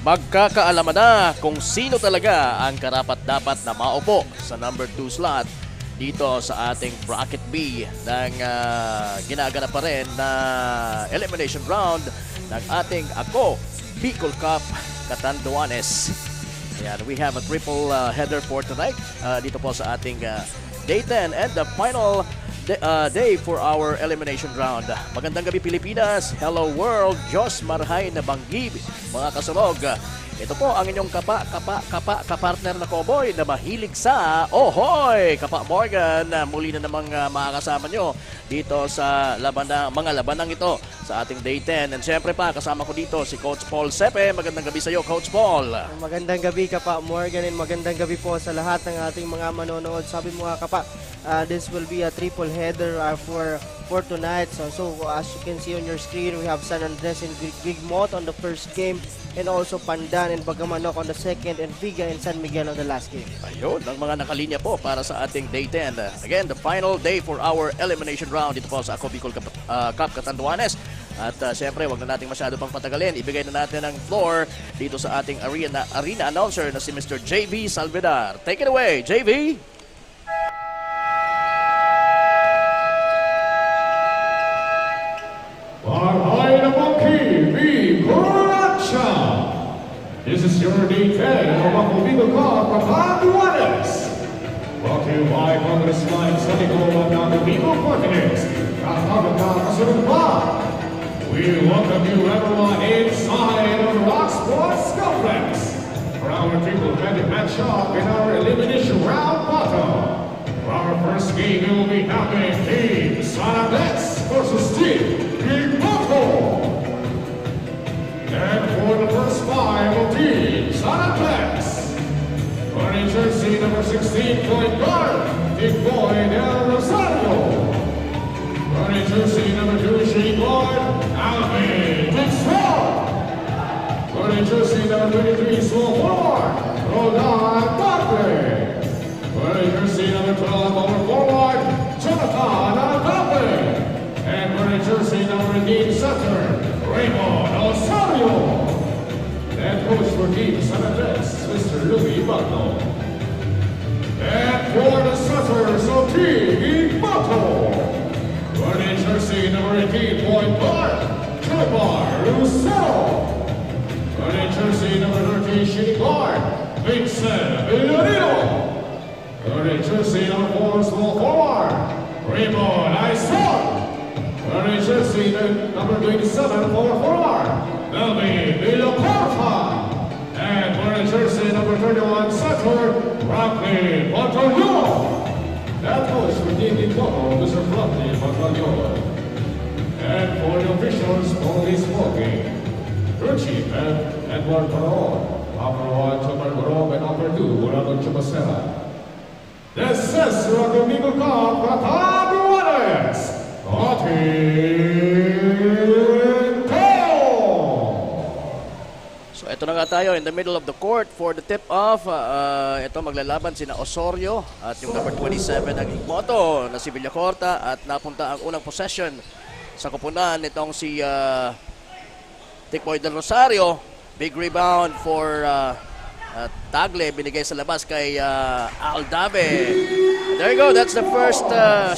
Magkakaalaman na kung sino talaga ang karapat-dapat na maupo sa number 2 slot dito sa ating Bracket B ng ginaganap pa rin na elimination round ng ating Ako Bicol Cup Catanduanes. Ayan, we have a triple header for tonight dito po sa ating Day 10 and the final day for our elimination round. Magandang gabi Pilipinas, hello world, Diyos marhay na banggib mga kasulog. Ito po ang inyong kapartner na cowboy na mahilig sa Ohoy! Kapa Morgan, muli na namang makakasama nyo dito sa mga labanang ito sa ating Day 10. And syempre pa, kasama ko dito si Coach Paul Sepe. Magandang gabi sa iyo, Coach Paul. Magandang gabi, Kapa Morgan, and magandang gabi po sa lahat ng ating mga manonood. Sabi mo nga, Kapa, this will be a triple header for tonight. So as you can see on your screen, we have San Andres and Gigmot on the first game, and also Pandan and Bagamanok on the second, and Viga and San Miguel on the last game. Ayun, ang mga nakalinya po para sa ating Day 10. Again, the final day for our elimination round dito po sa Ako Bicol Cup Catanduanes. At siyempre, wag na natin masyado pang patagalin. Ibigay na natin ang floor dito sa ating arena announcer na si Mr. JV Salvedar. Take it away, JV! This is your Day 10 of Ako Bicol Cup Catanduanes. Brought to you by Congressman Santiago ng Bicol Fortines. Kapag kasunod pa, we welcome you everyone inside of Rock Sports Complex for our triple headed matchup in our elimination round battle. For our first game, we will be having Team San Andres versus Team Gigmot. And for the first five of Team San Andres, wearing jersey number 16, point guard, Big Boy Del Rosario. Wearing jersey number 2, shooting guard, Alvin Dixon. Wearing jersey number 23, small forward, Rodan Dante. Wearing jersey number 12, power forward, Jonathan Agape. And wearing jersey number 18, center, Raymond Osorio. And coach for Team San Andres, Mr. Louis Bagno. And for the Sutters of Team Gigmot, wearing jersey number 18, point guard, Trevor Lucero. Wearing jersey number 13, shooting guard, Vincent Villarino. Wearing jersey number 4, small forward, Raymond Aison. Wearing jersey number 27, power forward, Melvin Villacorta. And wearing jersey number 31, center, Franklin Montaño. That was for Team Gigmot, Mr. Franklin Montaño. And for the officials for this ball game, crew chief Edward Paron, upper 1, Chopper Gorob, and upper 2, Buragon Chupacera. This is Ako Bicol Cup Catanduanes. So ito na nga tayo in the middle of the court for the tip-off. Ito maglalaban sina Osorio at yung number 27 ng Gigmoto na si Villacorta, at napunta ang unang possession sa kupunan nitong si Tikboy Del Rosario. Big rebound for Tagle, binigay sa labas kay Aldave. There you go, that's the first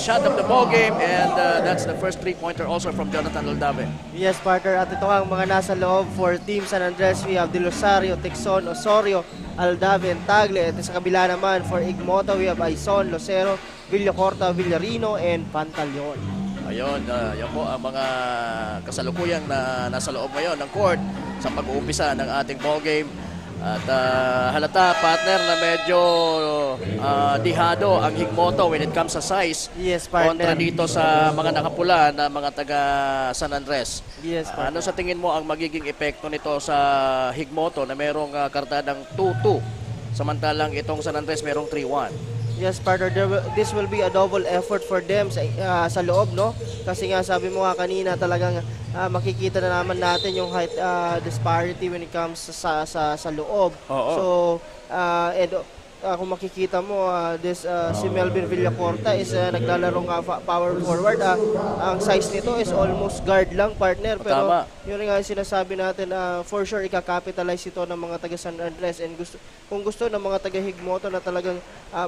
shot of the ball game, and that's the first three-pointer also from Jonathan Aldave. Yes, partner. At ito ang mga nasa loob for Team San Andres. We have De Rosario, Texon, Osorio, Aldave, and Tagle. At sa kabila naman for Gigmot, we have Aison, Lucero, Villacorta, Villarino, and Pantaleon. Ayun, yan po ang mga kasalukuyang na nasa loob ngayon ng court sa pag-uumpisa ng ating ball game. At halata, partner, na medyo dihado ang Gigmoto when it comes sa size. Yes, partner. Kontra dito sa mga nakapula na mga taga San Andres. Yes, partner. Ano sa tingin mo ang magiging epekto nito sa Gigmoto na merong kartadang 2-2, samantalang itong San Andres merong 3-1? Yes, partner. This will be a double effort for them sa loob, no? Kasi nga, sabi mo nga kanina, talagang makikita na naman natin yung height disparity when it comes sa loob. Oo. So, kung makikita mo, si Melvin Villacorta is naglalarong power forward. Ang size nito is almost guard lang, partner. Pero Tama. yun nga yung sinasabi natin, for sure ikakapitalize ito ng mga taga San Andres. And kung gusto ng mga taga Higmoto na talagang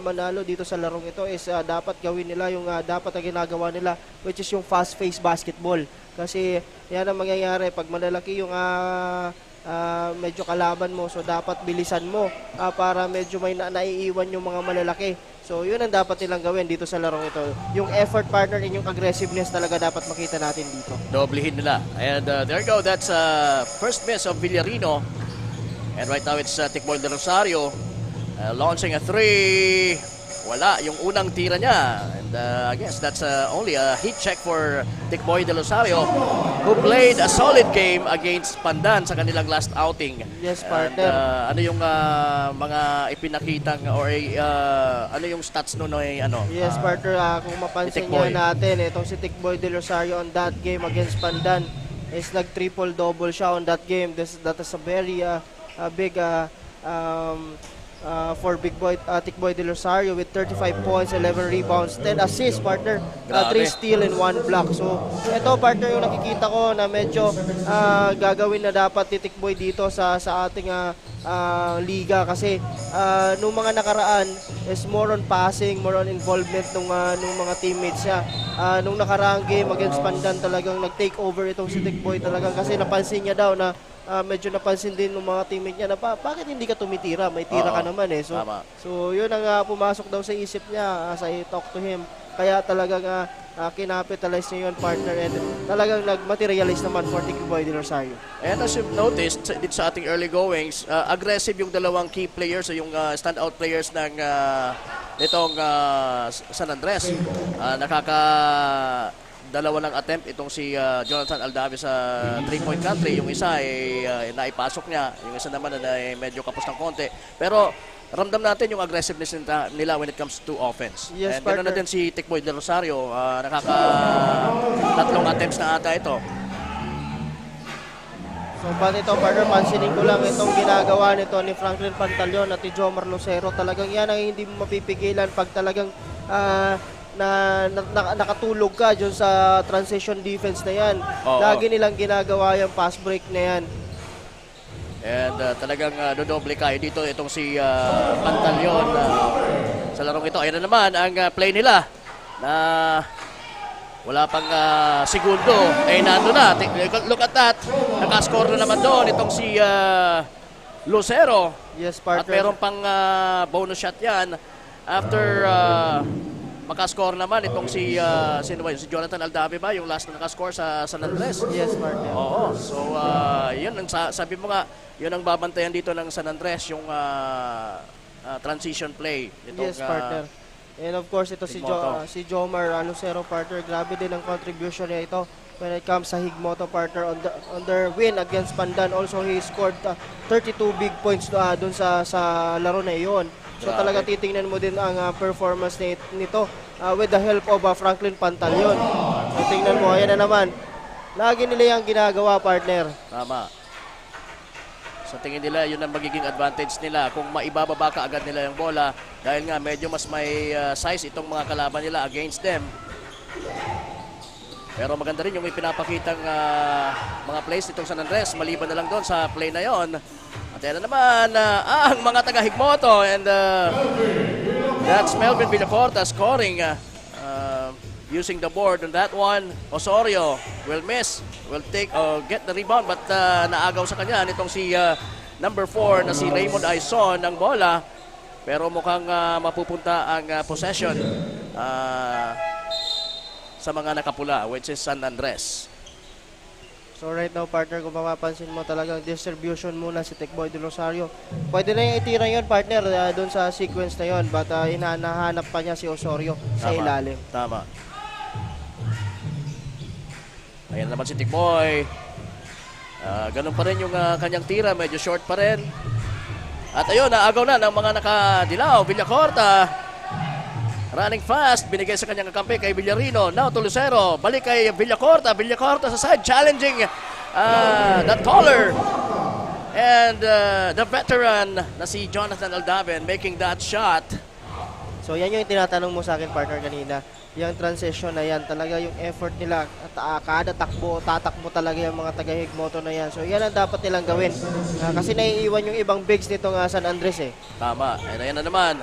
manalo dito sa larong ito is dapat gawin nila yung dapat na ginagawa nila, which is yung fast-paced basketball. Kasi yan ang mangyayari pag malalaki yung medyo kalaban mo, so dapat bilisan mo para medyo may naiiwan yung mga malalaki. So yun ang dapat nilang gawin dito sa larong ito. Yung effort, partner, and yung aggressiveness talaga dapat makita natin dito. Doblehin nila. And there you go. That's first miss of Villarino. And right now it's Tikboy de Rosario launching a three. Wala yung unang tira niya. And I guess that's only a heat check for Tikboy de Rosario, who played a solid game against Pandan sa kanilang last outing. Yes, And partner. ano yung mga ipinakitang or ano yung stats nun Yes, partner, kung mapansin Tikboy. nga natin, itong si Tikboy de Rosario on that game against Pandan is nag-triple-double siya on that game. That is a very big for Tikboy de Rosario with 35 points, 11 rebounds, 10 assists, partner, 3 Grabe. steal and 1 block. So, ito, partner, yung nakikita ko na medyo gagawin na dapat ni Tikboy dito sa ating liga kasi nung mga nakaraan is more on passing, more on involvement nung mga teammates niya. Nung nakaraang game against Pandan, talagang nag-take over itong si Tikboy talagang kasi napansin niya daw na medyo napansin din ng mga teammate niya na bakit hindi ka tumitira? May tira ka naman eh. Tama. So yun ang pumasok daw sa isip niya as I talk to him. Kaya talagang kinapitalize niya yun, partner, and talagang nag-materialize naman for Tikboy de Rosario. And as you've noticed, dito sa ating early goings, aggressive yung dalawang key players o yung standout players ng nitong San Andres. Dalawa ng attempt itong si Jonathan Aldave sa 3-point country. Yung isa ay naipasok niya. Yung isa naman ay medyo kapos ng konti. Pero ramdam natin yung aggressiveness nila when it comes to offense. Yes, And ganoon na partner. din si Tikboy de Rosario. Tatlong attempts na ata ito. So, but ito, partner, pansinin ko lang itong ginagawa nito ni Franklin Pantaleon at ni Jomar Lucero. Talagang yan ang hindi mo mapipigilan pag talagang nakatulog ka dyan sa transition defense na yan. Oo. Lagi nilang ginagawa yung pass break na yan. And talagang dodoble kayo dito itong si Pantaleon sa larong ito. Ayan na naman ang play nila na wala pang segundo. Nando na. Look at that. Nakascore na naman doon itong si Lucero. Yes, At partner. meron pang bonus shot yan after makascore naman itong si si Jonathan Aldave ba yung last na nakascore sa San Andres. Yes, partner. Oo. So, yun ang sabi mo nga, yun ang babantayan dito ng San Andres, yung transition play. Itong, Yes, partner. And of course, ito Higmoto. si Jomar Lucero, partner. Grabe din ang contribution niya ito when it comes sa Higmoto, partner, on their win against Pandan. Also, he scored 32 big points doon sa laro na iyon. So Grabe. talaga titingnan mo din ang performance nito with the help of Franklin Pantaleon. So tingnan mo, ayan na naman. Lagi nila yung ginagawa, partner. Tama. Sa tingin nila, yun ang magiging advantage nila kung maibababa ka agad nila yung bola dahil nga medyo mas may size itong mga kalaban nila against them. Pero maganda rin yung ipinapakitang mga plays nitong San Andres maliban na lang doon sa play na yon. At yan na naman ang mga taga-Higmoto and that's Melvin Villacorta scoring using the board on that one. Osorio will miss, will get the rebound but naagaw sa kanya nitong si number 4 na si Raymond Aison ng bola. Pero mukhang mapupunta ang possession sa mga nakapula, which is San Andres. So right now, partner, kung mapapansin mo talagang distribution muna si Tikboy de Rosario. Pwede na yung itira yun, partner, doon sa sequence na yun. But hinahanap pa niya si Osorio sa Tama. ilalim. Tama. Ayan naman si Tikboy. Ganun pa rin yung kanyang tira, medyo short pa rin. At ayun, naagaw na ng mga nakadilaw. Villacorta running fast, binigay sa kanyang kakampi kay Villarino. Now to Lucero, balik kay Villacorta. Villacorta sa side, challenging the taller And the veteran na si Jonathan Aldaven making that shot. So yan yung tinatanong mo sa akin, partner, kanina. Yung transition na yan, talaga yung effort nila. At kada takbo, tatakbo talaga yung mga taga-Higmoto na yan. So yan ang dapat nilang gawin. Kasi naiiwan yung ibang bigs nitong San Andres eh. Tama. And ayan na naman.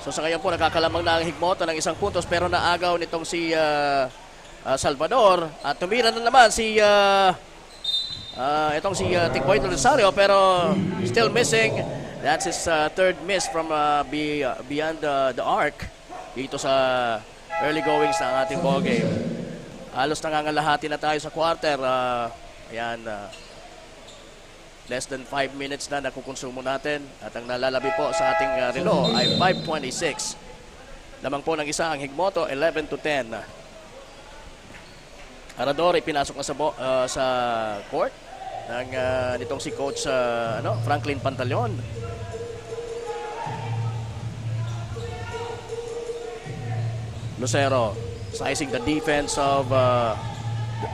So sa ngayon po, nakakalamang na ang Higmoto ng 1 puntos pero naagaw nitong si Salvador. At tumira na naman si itong si Tikboy Rosario pero still missing. That's his third miss from beyond the arc dito sa early goings ng ating ball game. Halos nangangalahati na tayo sa quarter. Ayan, less than 5 minutes na nakukonsumo natin. At ang nalalabi po sa ating relo ay 5:26. Lamang po ng isa ang Higmoto, 11-10. Arador ay pinasok na sa court ng nitong si Coach Franklin Pantaleon. Lucero sizing the defense of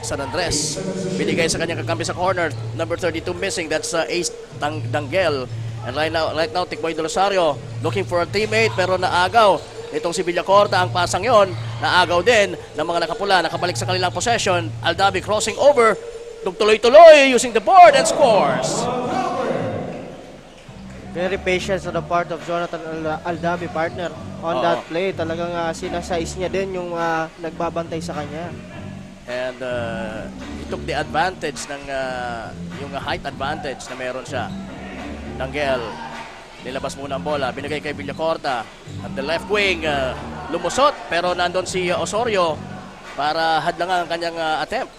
San Andres. Binigay sa kanyang kakampi sa corner. Number 32 missing. That's Ace Danggel. And right now Tikboy de Rosario looking for a teammate pero naagaw. Itong si Villacorta, ang pasang yon, naagaw din ng mga nakapula. Nakabalik sa kanilang possession. Aldavi crossing over. Tuloy-tuloy using the board and scores. Very patient on the part of Jonathan Aldavi, partner, on that play. Talagang sinasize niya din yung nagbabantay sa kanya. And he took the advantage ng yung height advantage na meron siya. Danggel, nilabas muna ang bola, binigay kay Villacorta. At the left wing, lumusot, pero nandun si Osorio para hadlangan ang kanyang attempt.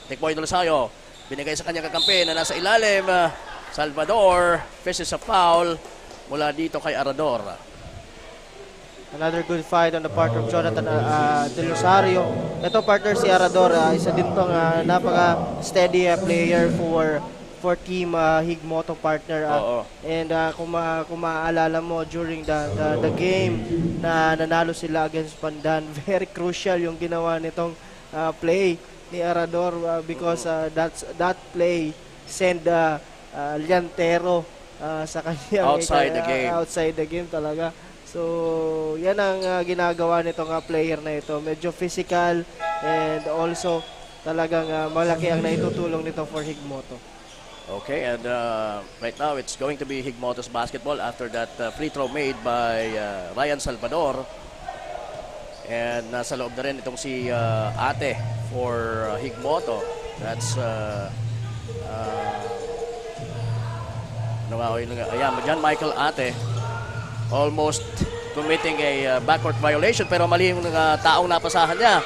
Tikboy Rosario, binigay sa kanyang kakampi na nasa ilalim. Salvador fishes a foul mula dito kay Arador. Another good fight on the part of Jonathan De Rosario. Ito, partner, si Arador, isa din tong napaka-steady player for team Higmoto, partner. And kung maaalala mo during the game na nanalo sila against Pandan, very crucial yung ginawa nitong play ni Arador because that play send Liantero sa kanyang outside the game talaga. So yan ang ginagawa nitong player na ito. Medyo physical and also talagang malaki ang naitutulong nito for Higmoto. Okay, and right now it's going to be Higmoto's basketball after that free throw made by Ryan Salvador. And nasa loob na rin itong si Ate for Higmoto. That's John Michael Ate almost committing a backcourt violation pero mali yung taong napasahan niya.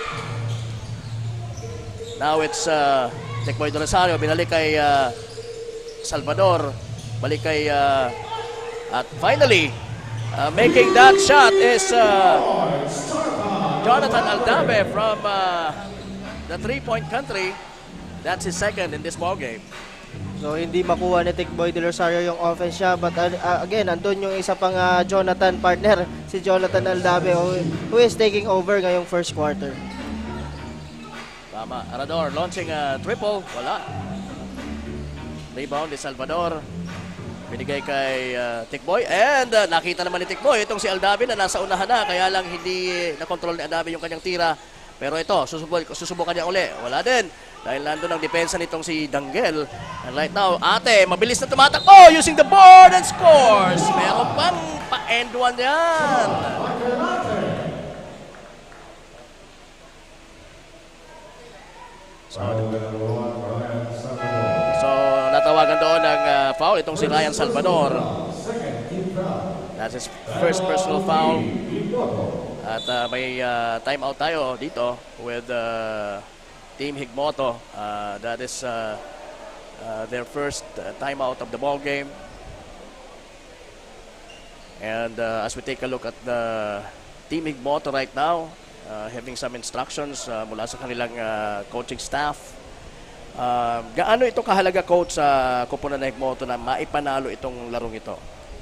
Now it's Tikboy de Rosario, binalik kay Salvador, balik kay at finally making that shot is Jonathan Aldave from the three-point country. That's his second in this ball game. So hindi makuha ni Tikboy de Rosario yung offense siya, but again, andun yung isa pang Jonathan, partner, si Jonathan Aldave who is taking over ngayong first quarter. Tama, Arador launching a triple, wala. Rebound ni Salvador, binigay kay Tikboy, and nakita naman ni Tikboy itong si Aldave na nasa unahan na, kaya lang hindi na-control ni Aldave yung kanyang tira. Pero ito, susubukan niya uli. Wala din. Dahil nandun ang depensa nitong si Danggel. And right now, Ate, mabilis na tumatakbo using the board and scores. Meron pang pa-end one yan. So, natawagan doon ng foul itong si Ryan Salvador. That's his first personal foul. At may timeout tayo dito with Team Higmoto. That is their first timeout of the ball game. And as we take a look at the Team Higmoto right now, having some instructions mula sa kanilang coaching staff. Gaano ito kahalaga, coach, sa koponan ng Higmoto na maipanalo itong larong ito?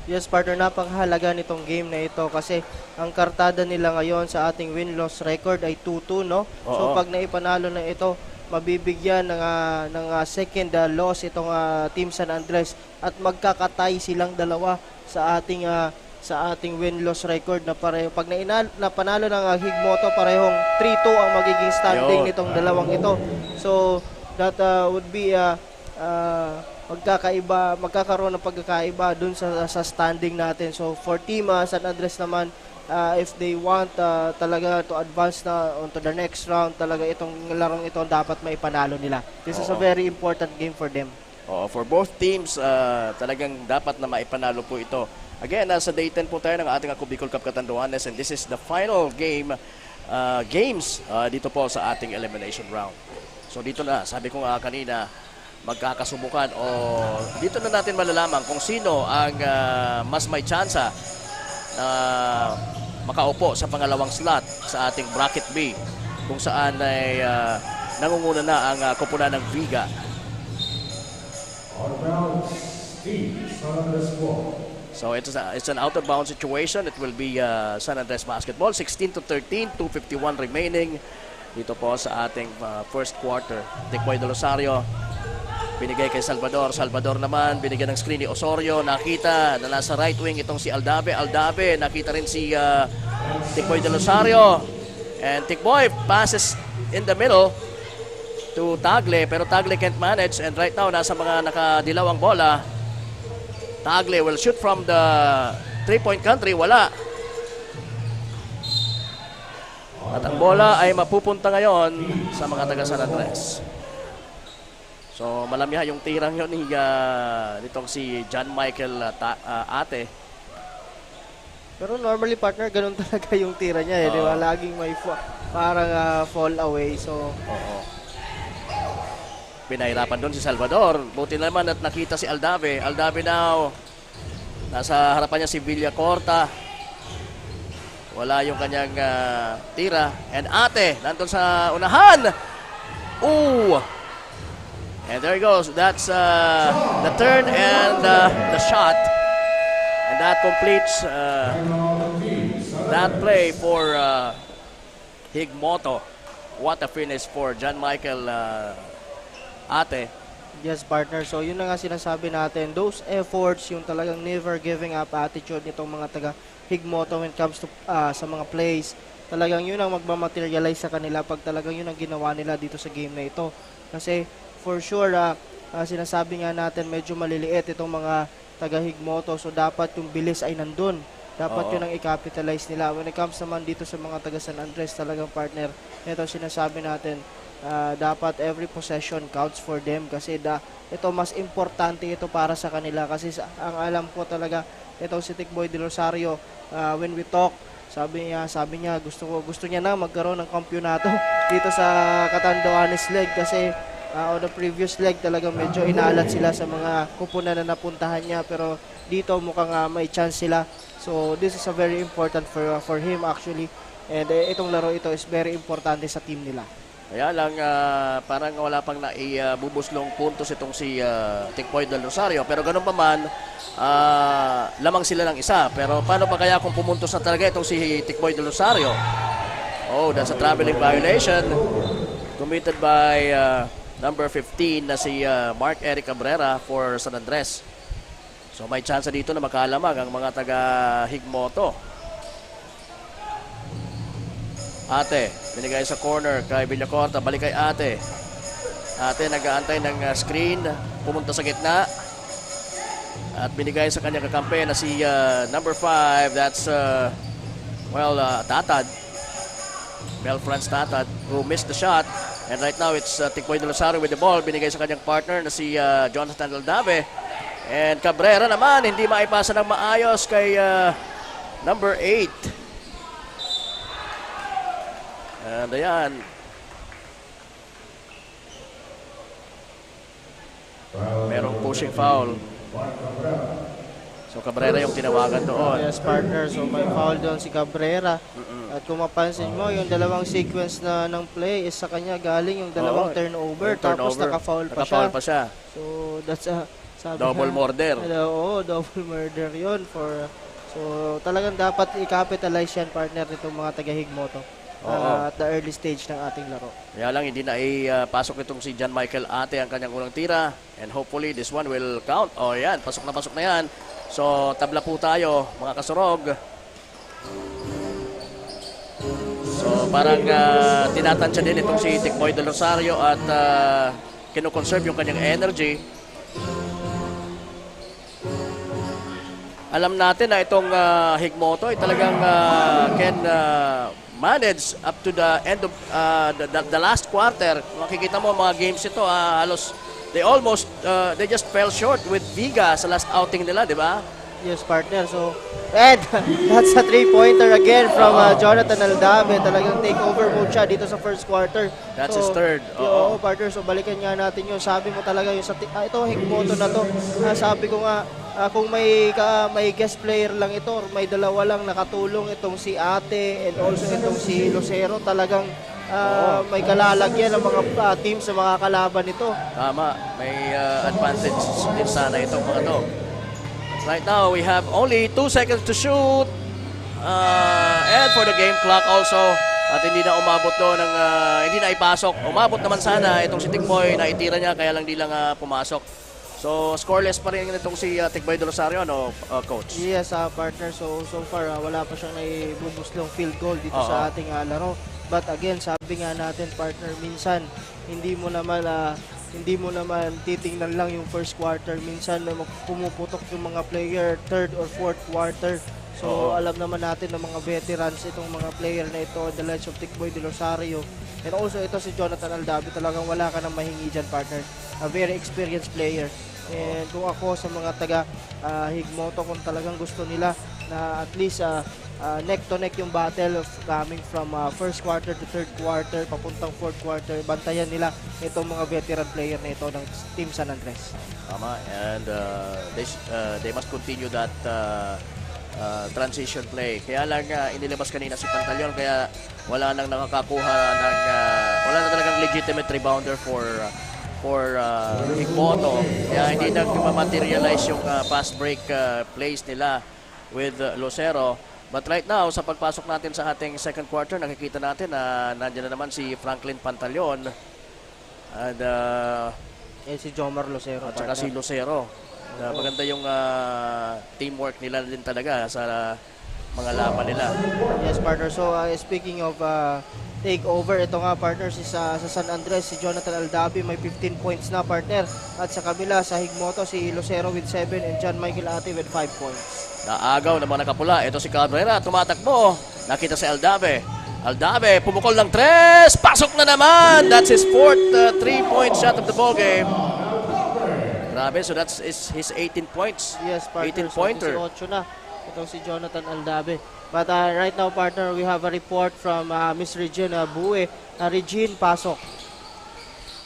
Yes, partner, napakahalaga nitong game na ito kasi ang kartada nila ngayon sa ating win-loss record ay 2-2, no? So pag naipanalo na ito, mabibigyan ng second loss itong Team San Andres at magkakatay silang dalawa sa ating win-loss record na pareho. Pag napanalo ng Higmoto, parehong 3-2 ang magiging standing nitong dalawang ito. So that would be magkakaroon ng pagkakaiba dun sa standing natin. So for Team San Andres naman, if they want talaga to advance na onto the next round, talaga itong larong ito dapat maipanalo nila. This is a very important game for them. For both teams, talagang dapat na maipanalo po ito. Again, nasa day 10 po tayo ng ating Ako Bicol Cup Catanduanes, and this is the final games dito po sa ating elimination round. So dito na, sabi ko nga kanina, magkakasubukan o dito na natin malalaman kung sino ang mas may tsansa na makaupo sa pangalawang slot sa ating bracket B, kung saan ay nangunguna na ang koponan ng Viga. Out of bounds, Team San Andres ball. So it's an out of bounds situation. It will be San Andres basketball. 16-13, 2:51 remaining dito po sa ating first quarter. Tikboy de Rosario binigay kay Salvador. Salvador naman binigyan ng screen ni Osorio. Nakita na nasa right wing itong si Aldave. Aldave, nakita rin si Tikboy de Rosario. And Tikboy passes in the middle to Tagle, pero Tagle can't manage, and right now nasa mga nakadilaw ang bola. Tagle will shoot from the 3-point country. Wala. At ang bola ay mapupunta ngayon sa mga taga San Andres. So malamya yung tirang yun ni nitong si John Michael Ate. Pero normally, partner, ganun talaga yung tira niya. Di ba? Laging may parang fall away. So pinahirapan doon si Salvador. Buti naman at nakita si Aldave. Aldave now, nasa harapan niya si Villacorta. Wala yung kanyang tira. And Ate, nandun sa unahan. Ooh! And there he goes. That's the turn and the shot. And that completes that play for Higmoto. What a finish for John Michael Ate. Yes, partner. So, yun na nga sinasabi natin. Those efforts, yung talagang never giving up attitude nitong mga taga Higmoto when it comes to sa mga plays. Talagang yun ang magmamaterialize sa kanila pag talagang yun ang ginawa nila dito sa game na ito. Kasi, for sure, sinasabi nga natin medyo maliliit itong mga taga Higmoto. So, dapat yung bilis ay nandun. Dapat yun ang i-capitalize nila. When it comes naman dito sa mga taga San Andres, talagang partner, ito sinasabi natin, dapat every possession counts for them kasi ito mas importante ito para sa kanila kasi ang alam ko talaga ito si Tikboy de Rosario, when we talk, sabi niya gusto niya na magkaroon ng kampyonato dito sa Catanduanes leg kasi on the previous leg talagang medyo inalat sila sa mga kupunan na napuntahan niya, pero dito mukhang may chance sila. So this is a very important for him actually, and itong laro ito is very importante sa team nila. Kaya lang, parang wala pang naibubuslong puntos itong si Tikboy del Rosario. Pero ganun pa man, lamang sila ng isa. Pero paano pa kaya kung pumuntos na talaga itong si Tikboy del Rosario? Oh, that's a traveling violation committed by number 15 na si Mark Eric Cabrera for San Andres. So may chance dito na makalamag ang mga taga Higmoto. Ate, binigay sa corner kay Villacorta, balik kay Ate. Ate nag-aantay ng screen, pumunta sa gitna. At binigay sa kanya kakampi na si number 5, that's Tatad. Mel Franz Tatad, who missed the shot. And right now it's Tikboy de Rosario with the ball, binigay sa kanyang partner na si Jonathan Aldave. And Cabrera naman, hindi maipasa ng maayos kay number 8. And ayan. Merong pushing foul. So Cabrera yung tinawagan doon. Yes, partner. So may foul doon si Cabrera. At kung mapansin mo, yung dalawang sequence ng play is sa kanya galing yung dalawang turnover. Tapos naka-foul pa siya. So that's double murder. Double murder yun. So talagang dapat i-capitalize yan, partner, nitong mga taga Higmoto. at the early stage ng ating laro. Kaya lang hindi na pasok itong si John Michael Ate ang kanyang unang tira. And hopefully this one will count. O yan, pasok na yan. So tabla po tayo mga kasurog. So parang tinatansya din itong si Tikboy Del Rosario at kinoconserve yung kanyang energy. Alam natin na itong Higmoto ay talagang can manage up to the end of the last quarter. Makikita mo mga games ito, halos they just fell short with Viga sa last outing nila, di ba? Yes, partner. So, and that's a 3-pointer again from Jonathan Aldave. Talagang takeover mode siya dito sa first quarter. That's his third. Oo, partner. So, balikan nga natin yung sabi mo talaga yung ito, Higmoto na to. Sabi ko nga, kung may guest player lang ito or may dalawa lang nakatulong itong si Ate and also itong si Lucero, talagang may kalalagyan ng mga team sa mga kalaban nito. Tama. May advantage din sana itong mga to. Right now, we have only 2 seconds to shoot. And for the game clock also. At hindi na umabot doon ng hindi na ipasok. Umabot naman sana itong si Tikboy na itira niya kaya lang di lang pumasok. So scoreless pa rin itong si Tikboy Del Rosario, no, coach? Yes, partner. So far wala pa siyang naibubuslong field goal dito sa ating laro. But again, sabi nga natin, partner, minsan hindi mo naman titingnan lang yung first quarter. Minsan pumuputok yung mga player third or fourth quarter. So alam naman natin ng mga veterans itong mga player na ito, the likes of Tikboy Del Rosario. And also ito si Jonathan Aldave, talagang wala ka nang mahingi dyan, partner. A very experienced player. And kung ako sa mga taga Higmoto, kung talagang gusto nila na at least neck to neck yung battle of coming from first quarter to third quarter papuntang fourth quarter, bantayan nila itong mga veteran player na ito ng Team San Andres. Tama, and they must continue that transition play. Kaya lang inilabas kanina si Pantaleon, kaya wala nang nakakakuha ng wala na talagang legitimate rebounder for Higmoto. Kaya hindi nag-materialize yung fast break plays nila with Lucero. But right now, sa pagpasok natin sa ating second quarter, nakikita natin na nandiyan na naman si Franklin Pantaleon and si Jomar Lucero at saka si Lucero. Maganda yung teamwork nila din talaga sa mga laban nila. Yes, partner. So speaking of takeover, ito nga, partner, sa San Andres, si Jonathan Aldave may 15 points na, partner. At sa kabila, sa Higmoto, si Lucero with 7 and John Michael Ate with 5 points. Naagaw ng mga nakapula. Ito si Cabrera, tumatakbo. Nakita si Aldave. Aldave, pumukol ng 3. Pasok na naman! That's his fourth 3-point shot of the ball game. Grabe, so that's his 18 points. Yes, partner. 18-pointer. So 18 na itong si Jonathan Aldave. But right now, partner, we have a report from Miss Regine Bue. Regine, pasok.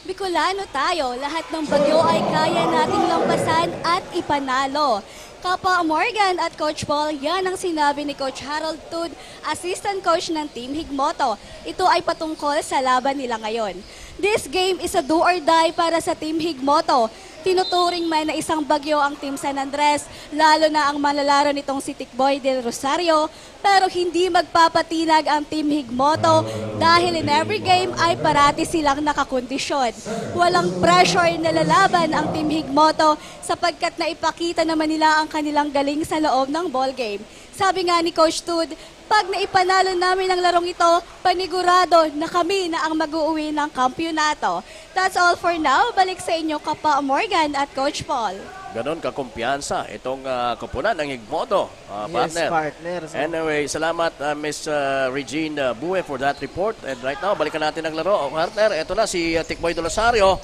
Bicolano tayo, lahat ng bagyo ay kaya nating lampasan at ipanalo. Kapa Morgan at Coach Paul, yan ang sinabi ni Coach Harold Tud, assistant coach ng Team Higmoto. Ito ay patungkol sa laban nila ngayon. This game is a do or die para sa Team Higmoto. Tinuturing man na isang bagyo ang Team San Andres, lalo na ang manlalaro nitong si Tikboy Del Rosario, pero hindi magpapatinag ang Team Higmoto dahil in every game ay parati silang nakakondisyon. Walang pressure na lalaban ang Team Higmoto sapagkat naipakita naman nila ang kanilang galing sa loob ng ball game. Sabi nga ni Coach Tud, pag naipanalo namin ang larong ito, panigurado na kami na ang mag-uuwi ng kampyonato. That's all for now. Balik sa inyo, Kapa Morgan at Coach Paul. Ganon kakumpiyansa itong koponan ng Higmoto, partner. Yes, partner. So, anyway, salamat Miss Regine Bue for that report. And right now, balikan natin ang laro. Partner, ito na si Tikboy Del Rosario.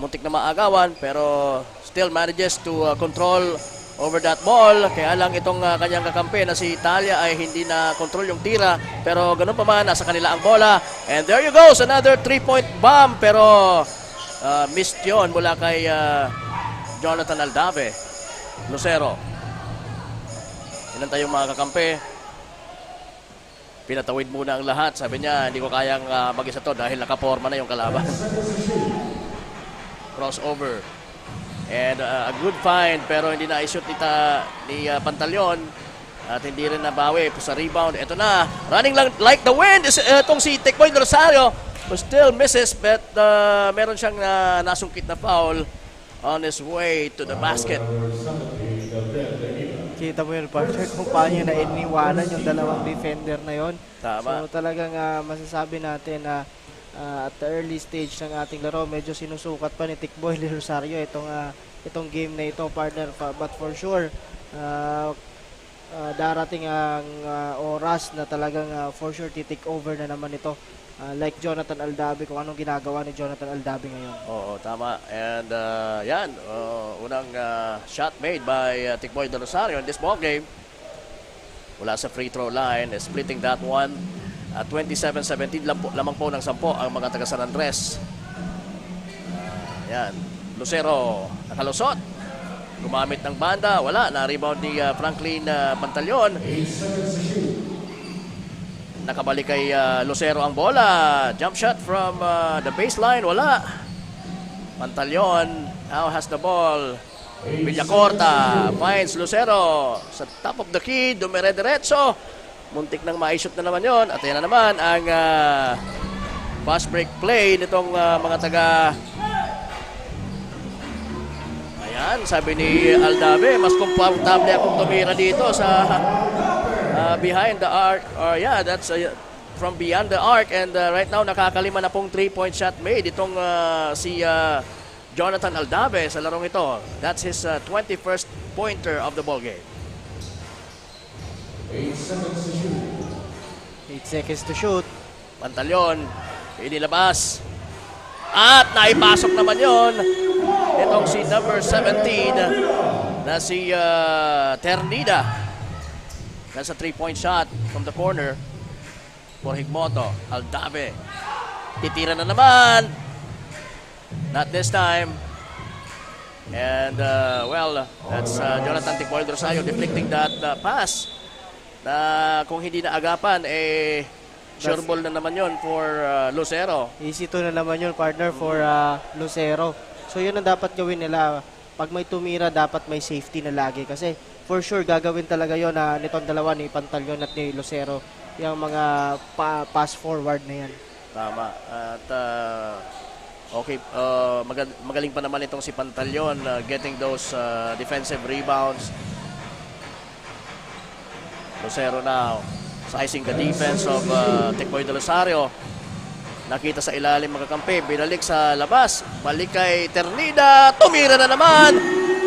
Muntik na maagawan pero still manages to control over that ball. Kaya lang itong kanyang kakampi na si Italia ay hindi na control yung tira. Pero ganun pa man, nasa kanila ang bola. And there you goes, another 3-point bomb. Pero missed yun mula kay Jonathan Aldave. Lucero. Inantay yung mga kakampi. Pinatawid muna ang lahat. Sabi niya, hindi ko kayang mag-isa to dahil nakaporma na yung kalaban. Crossover. And a good find pero hindi na i-shoot ni Pantaleon. At hindi rin nabawi sa rebound. Ito na, running lang like the wind. Itong si Tekboy Rosario, but still misses, but meron siyang nasungkit na foul on his way to the basket. Kita mo yun, partner, kung paano na iniwanan yung dalawang defender na yon. Tama. So talagang masasabi natin na at the early stage ng ating laro, medyo sinusukat pa ni Tikboy Rosario itong game na ito, partner. But for sure, darating ang oras na talagang for sure titik over na naman ito. Like Jonathan Aldabe, kung anong ginagawa ni Jonathan Aldabe ngayon. Oo, tama. And yan, unang shot made by Tikboy Rosario in this ball game. Wala sa free throw line, splitting that one. 27-17 lamang po ng 10 ang mga taga San Andres. Yan, Lucero nakalusot. Gumamit ng banda, wala. Na-rebound ni Franklin Pantalyon. Nakabalik kay Lucero ang bola. Jump shot from the baseline, wala. Pantalyon now has the ball. Villacorta finds Lucero sa top of the key, dumire-diretso. Muntik nang ma-shoot na naman yon. At yan na naman ang fast break play nitong mga taga. Ayan, sabi ni Aldabe, mas komportable akong tumira dito sa behind the arc. Or yeah, that's from beyond the arc. And right now, nakakalima na pong 3-point shot made itong si Jonathan Aldabe sa larong ito. That's his 21st pointer of the ball game. 8 seconds to shoot. 8 seconds to shoot. Pantalyon, inilabas. At naipasok naman yon. Itong si number 17 na si Ternida. That's a 3-point shot from the corner for Higmoto. Aldabe. Titira na naman. Not this time. And well, that's Jonathan Tikboy Rosario deflecting that pass. Na kung hindi na agapan, sure ball na naman yon for Lucero. Easy to na naman yun, partner, for Lucero. So yun ang dapat gawin nila. Pag may tumira, dapat may safety na lagi. Kasi for sure, gagawin talaga yun nitong dalawa, ni Pantalyon at ni Lucero. Yung mga pass forward na yan. Tama. At okay, magaling pa naman itong si Pantalyon getting those defensive rebounds. Lucero now sizing the defense of Tikboy Rosario. Nakita sa ilalim mga kampi, binalik sa labas, balik kay Ternida, tumira na naman,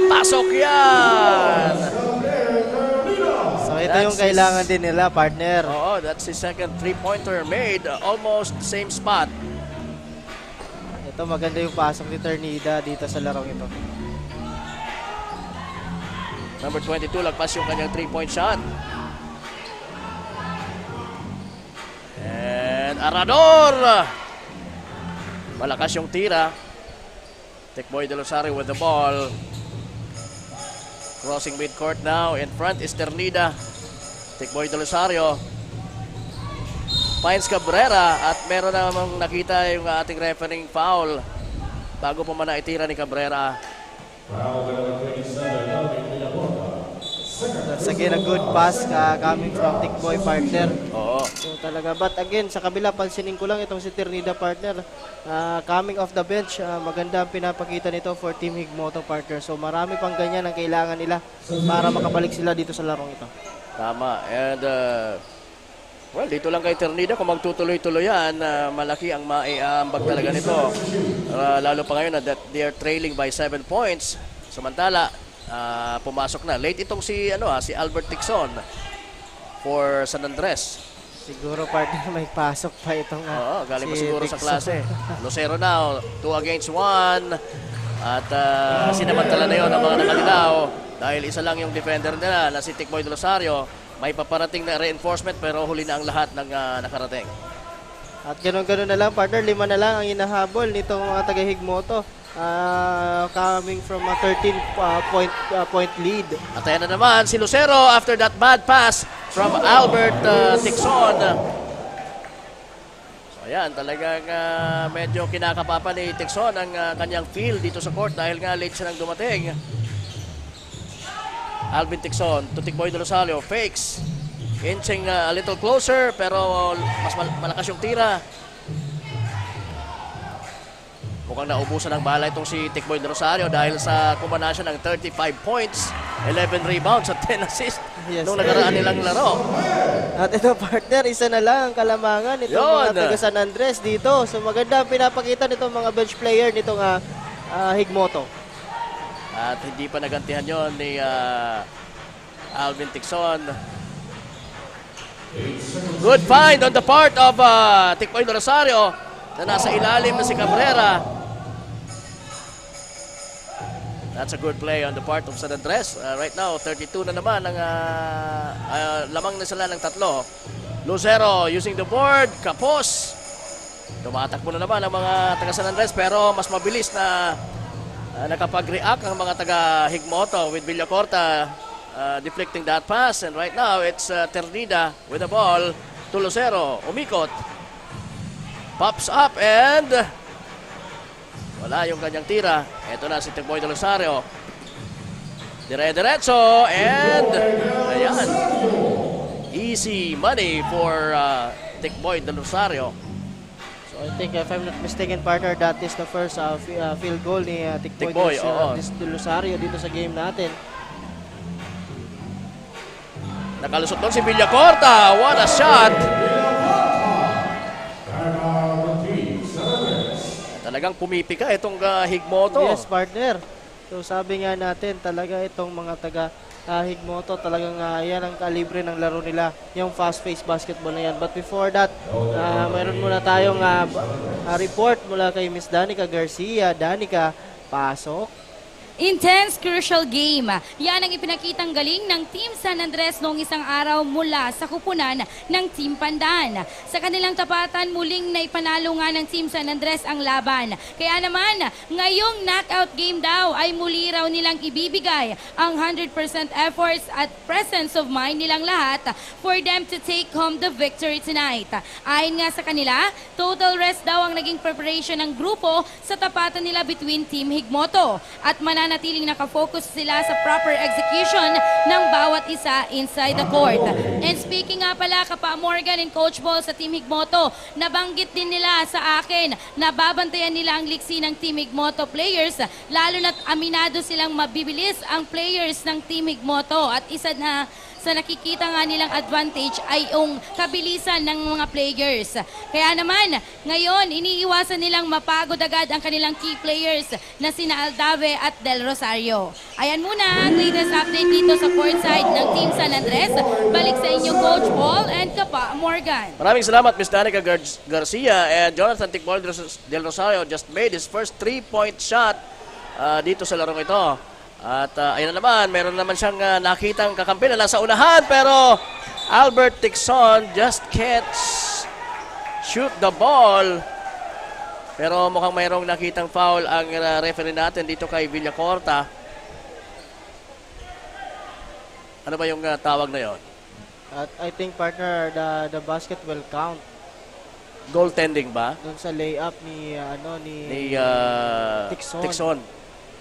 pasok yan. So ito yung kailangan din nila, partner. Oo, that's his second 3-pointer made, almost same spot. Ito maganda yung pasok ni Ternida dito sa larong ito. Number 22, lagpas yung kanyang 3-point shot. And Arador! Malakas yung tira. Tikboy Rosario with the ball. Crossing midcourt now. In front is Ternida. Tikboy Rosario finds Cabrera at meron namang nakita yung ating refereeing foul bago pa man naitira ni Cabrera. Foul number 27, Melvin Villacorta. That's again a good pass coming from Tikboy, partner. Oo. So talaga, but again, sa kabila, pansinin ko lang itong si Ternida, partner. Coming off the bench, maganda ang pinapakita nito for Team Higmoto, partner. So marami pang ganyan ang kailangan nila para makabalik sila dito sa larong ito. Tama. And well, dito lang kay Ternida kung magtutuloy-tuloy yan, malaki ang maiambag talaga nito. Lalo pa ngayon na that they are trailing by 7 points. Samantala, pumasok na. Late itong si Albert Tixon for San Andres. Siguro, partner, may pasok pa itong Oo, galing pa si siguro sa Tixon. klase. Lucero now, 2 against 1. At sinamantala na yun ang mga nakalilaw dahil isa lang yung defender nila na si Tikboy Rosario. May paparating na reinforcement pero huli na ang lahat ng nakarating. At ganun-ganun na lang, partner, 5 na lang ang inahabol nitong mga taga-Higmoto. Coming from a 13-point lead. At ayan na naman si Lucero after that bad pass from Albert Tixon. So ayan, talagang medyo kinakapapa ni Tixon ang kanyang feel dito sa court dahil nga late siya nang dumating. Alvin Tixon to Tikboy de Rosario. Fakes. Inching a little closer pero mas malakas yung tira. Mukhang naubusan ng bala itong si Tikboy de Rosario dahil sa kombinasyon ng 35 points, 11 rebounds at 10 assists Yes, nung nakaraan nilang laro. At ito partner, isa na lang ang kalamangan itong Yun. mga taga San Andres dito. So maganda ang pinapakita nitong mga bench player nitong Higmoto. At hindi pa nagantihan yon ni Alvin Tixon. Good find on the part of Tikboy de Rosario na nasa ilalim na si Cabrera. That's a good play on the part of San Andres. Right now, 32 na naman ang lamang na sila ng tatlo. Lucero using the board. Capos. Tumatakbo na naman ang mga taga San Andres pero mas mabilis na nakapag-react ang mga taga Higmoto with Villacorta deflecting that pass. And right now, it's Ternida with the ball to Lucero. Umikot. Pops up and wala yung kanyang tira. Ito na si Tikboy de Rosario. Dire-diretso and ayan. Easy money for Tikboy de Rosario. So I think if I'm not mistaken partner, that is the first field goal ni Tikboy, oo. de Rosario dito sa game natin. Nakalusot doon si Villacorta. What a shot! Talagang pumipika itong Higmoto. Yes, partner. So sabi nga natin, talaga itong mga taga Higmoto, talagang yan ang kalibre ng laro nila, yung fast-paced basketball na yan. But before that, mayroon muna tayong report mula kay Miss Danica Garcia. Danica, pasok. Intense, crucial game. Yan ang ipinakitang galing ng Team San Andres noong isang araw mula sa kupunan ng Team Pandan. Sa kanilang tapatan, muling naipanalo nga ng Team San Andres ang laban. Kaya naman, ngayong knockout game daw ay muli raw nilang ibibigay ang 100% efforts at presence of mind nilang lahat for them to take home the victory tonight. Ayon nga sa kanila, total rest daw ang naging preparation ng grupo sa tapatan nila between Team Higmoto at mananatiling nakafocus sila sa proper execution ng bawat isa inside the court. And speaking nga pala, Kapa Morgan and Coach Ball sa Team Higmoto, nabanggit din nila sa akin na babantayan nila ang liksi ng Team Higmoto players, lalo na't aminado silang mabibilis ang players ng Team Higmoto. At isa na sa nakikita nga nilang advantage ay yung kabilisan ng mga players. Kaya naman, ngayon, iniiwasan nilang mapagod agad ang kanilang key players na sina Aldave at Del Rosario. Ayan muna ang latest update dito sa courtside ng Team San Andres. Balik sa inyo, Coach Paul and Kapa Morgan. Maraming salamat, Ms. Danica Garcia. And Jonathan Tikboy del Rosario just made his first 3-point shot dito sa larong ito. At ayun na naman, meron naman siyang nakitang kakampi na nasa unahan, pero Albert Tixon just can't shoot the ball. Pero mukhang mayroong nakitang foul ang referee natin dito kay Villacorta. Ano ba yung tawag na yon? At I think partner, the basket will count. Goaltending ba? Doon sa layup ni Tixon.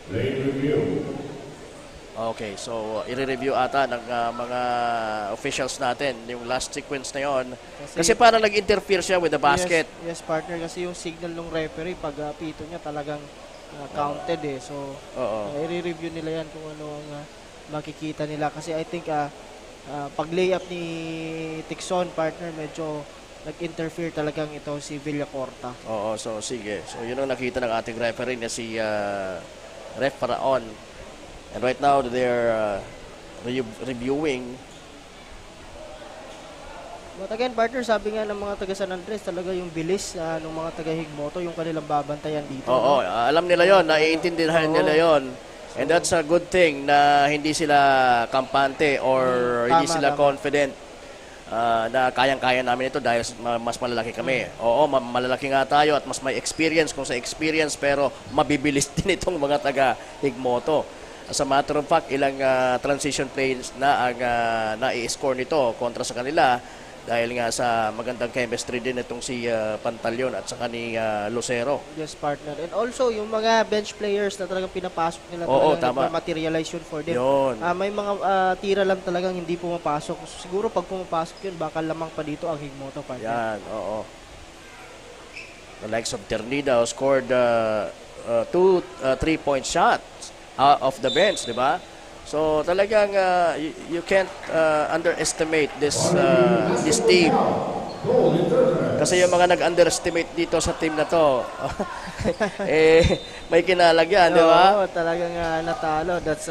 Play review. Okay, so i-review ata ng mga officials natin yung last sequence na yon. Kasi parang nag-interfere siya with the basket. Yes, partner, kasi yung signal ng referee pag pito niya talagang counted eh. So, i-review nila yan kung ano ang makikita nila. Kasi I think pag layup ni Tixon, partner, medyo nag-interfere talagang ito si Villacorta. Oo, so sige. So yun ang nakita ng ating referee na si Ref Paraon. And right now, they're reviewing. But again, partner, sabi nga ng mga taga San Andres, talaga yung bilis ng mga taga Higmoto, yung kanilang babantayan dito. Oo, alam nila yon, naiintindihan nila yon. And that's a good thing na hindi sila kampante or hindi sila confident na kayang-kaya namin ito dahil mas malalaki kami. Oo, malalaki nga tayo at mas may experience kung sa experience, pero mabibilis din itong mga taga Higmoto. As a matter of fact, ilang transition plays na ang nai-score nito kontra sa kanila. Dahil nga sa magandang chemistry din itong si Pantaleon at saka ni Lucero. Yes, partner. And also, yung mga bench players na talagang pinapasok nila, Oo, talagang tama. materialize yun for them. Yun. May mga tira lang talagang hindi pumapasok. Siguro pag pumapasok yun, baka lamang pa dito ang Higmoto, partner. Yan, oo. The likes of Ternida who scored 2 3-point shots off the bench, di ba? So talagang you can't underestimate this team. Kasi yung mga nag-underestimate dito sa team na to, may kinalagyan, di ba? Oo, talagang natalo. That's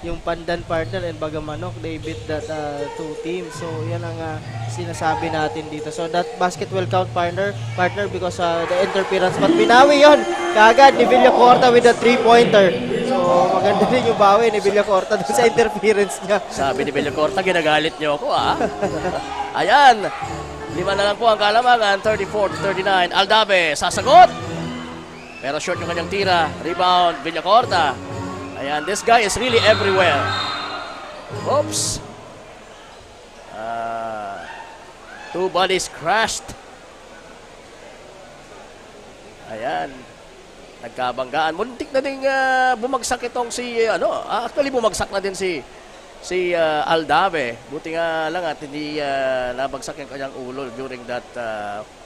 yung Pandan, partner, and Bagamanok. They beat that two teams. So yan ang sinasabi natin dito. So that basket will count, partner because the interference. But binawi yon kagad ni Villacorta with a 3-pointer. So maganda din yung bawi ni Villacorta doon sa interference niya. Sabi ni Villacorta, ginagalit niyo ako, ah. Ayan, 5 na lang po ang kalamangan, 34-39. Aldave, sasagot. Pero short yung kanyang tira. Rebound, Villacorta. Ayan, this guy is really everywhere. Oops. Two bodies crashed. Ayan. Nagkabanggaan. Muntik na din bumagsak itong si, actually bumagsak na din si Aldave. Buti nga lang at hindi nabagsak yung kanyang ulo during that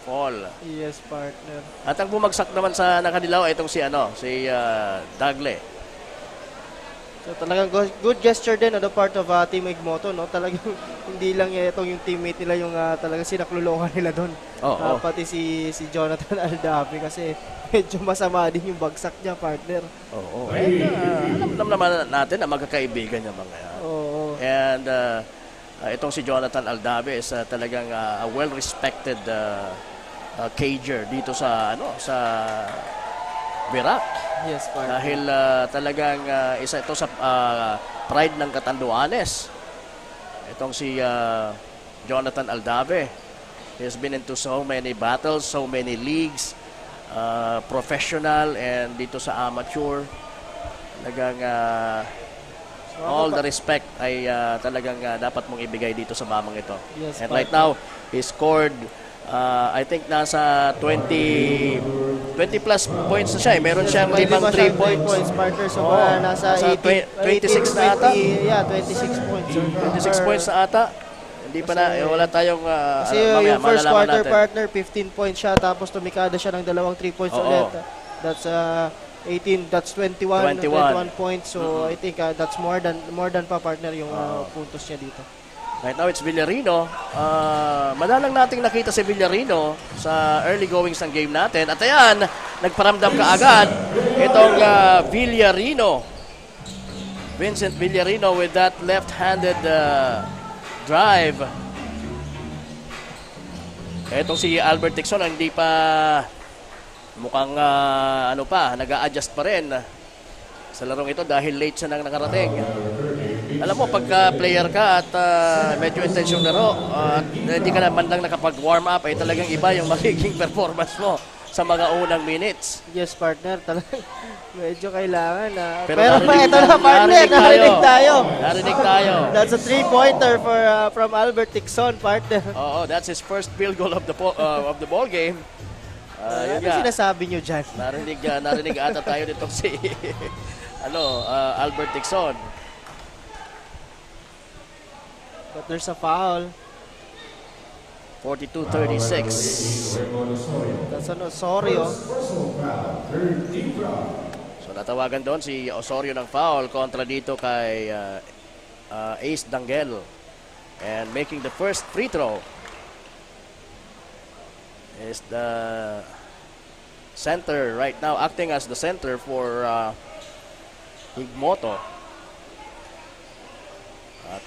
fall. Yes, partner. At ang bumagsak naman sa nakadilaw ay itong si Dagle. So talagang good gesture din on the part of Team Higmoto, no? Talagang hindi lang itong yung teammate nila yung talagang sinaklulungan nila doon. Oo. Pati si Jonathan Aldave kasi medyo masama din yung bagsak niya, partner. Oo. And alam naman natin na magkakaibigan yung mga yan. Oo. And itong si Jonathan Aldave is talagang a well-respected cager dito sa Virac. Yes, partner. Dahil talagang isa ito sa pride ng Catanduanes. Itong si Jonathan Aldave. He has been into so many battles, so many leagues, professional and dito sa amateur. Talagang all the respect ay talagang dapat mong ibigay dito sa mamang ito. Yes, And right now, he scored I think nasa 20 plus points na siya. Meron siyang 5 3 points. partner. So Oo. nasa Nasa 26 na ata. 26 points. 26 points na ata. Hindi pa na, wala tayong Kasi mamaya, yung first malalaman quarter, natin. partner, 15 points siya. Tapos tumikada siya ng 2 3 points Oo. ulit. That's 18, that's 21 points. So I think that's more than pa, partner, yung puntos niya dito. Right now, it's Villarino. Madalang nating nakita si Villarino sa early goings ng game natin. At ayan, nagparamdam kaagad itong Villarino. Vincent Villarino with that left-handed drive. Itong si Albert Tixon, hindi pa mukhang nag-a-adjust pa rin sa larong ito dahil late siya nang nakarating. Alam mo, pagka player ka at medyo intense yung laro at hindi ka naman lang nakapag-warm up, ay talagang iba yung magiging performance mo sa mga unang minutes. Yes, partner, talagang medyo kailangan na. Pero Pero narinig- ito na, partner, narinig narinig tayo. Narinig tayo. That's a 3-pointer from Albert Tixon, partner. Oo, that's his first field goal of the ball game. Yun Ano nga. sinasabi nyo dyan? Narinig ata tayo nitong si Albert Tixon. But there's a foul. 42-36. That's an Osorio. So natawagan doon si Osorio ng foul kontra dito kay Ace Danguel. And making the first free throw is the center right now, acting as the center for Higmoto. At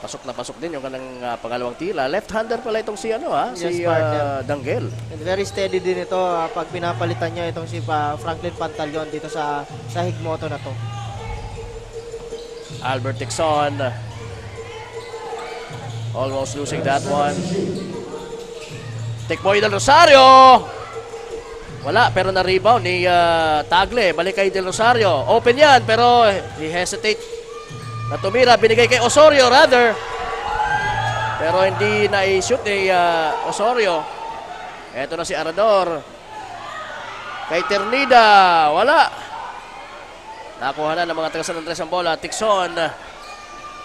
pasok na pasok din yung kanang pangalawang tila. Left-hander pala itong si Yes, si partner. Danguel. And very steady din ito pag pinapalitan niya itong si Franklin Pantaleon dito sa Higmoto na to. Albert Tixon almost losing that one. Tikboy Del Rosario. Wala, pero na-rebound ni Tagle. Balik kay Del Rosario. Open yan, pero he hesitate na tumira. Binigay kay Osorio, rather. Pero hindi na-shoot ni Osorio. Eto na si Arador. Kay Ternida, wala. Nakuha na ng mga taga San Andres ang bola. Tixon,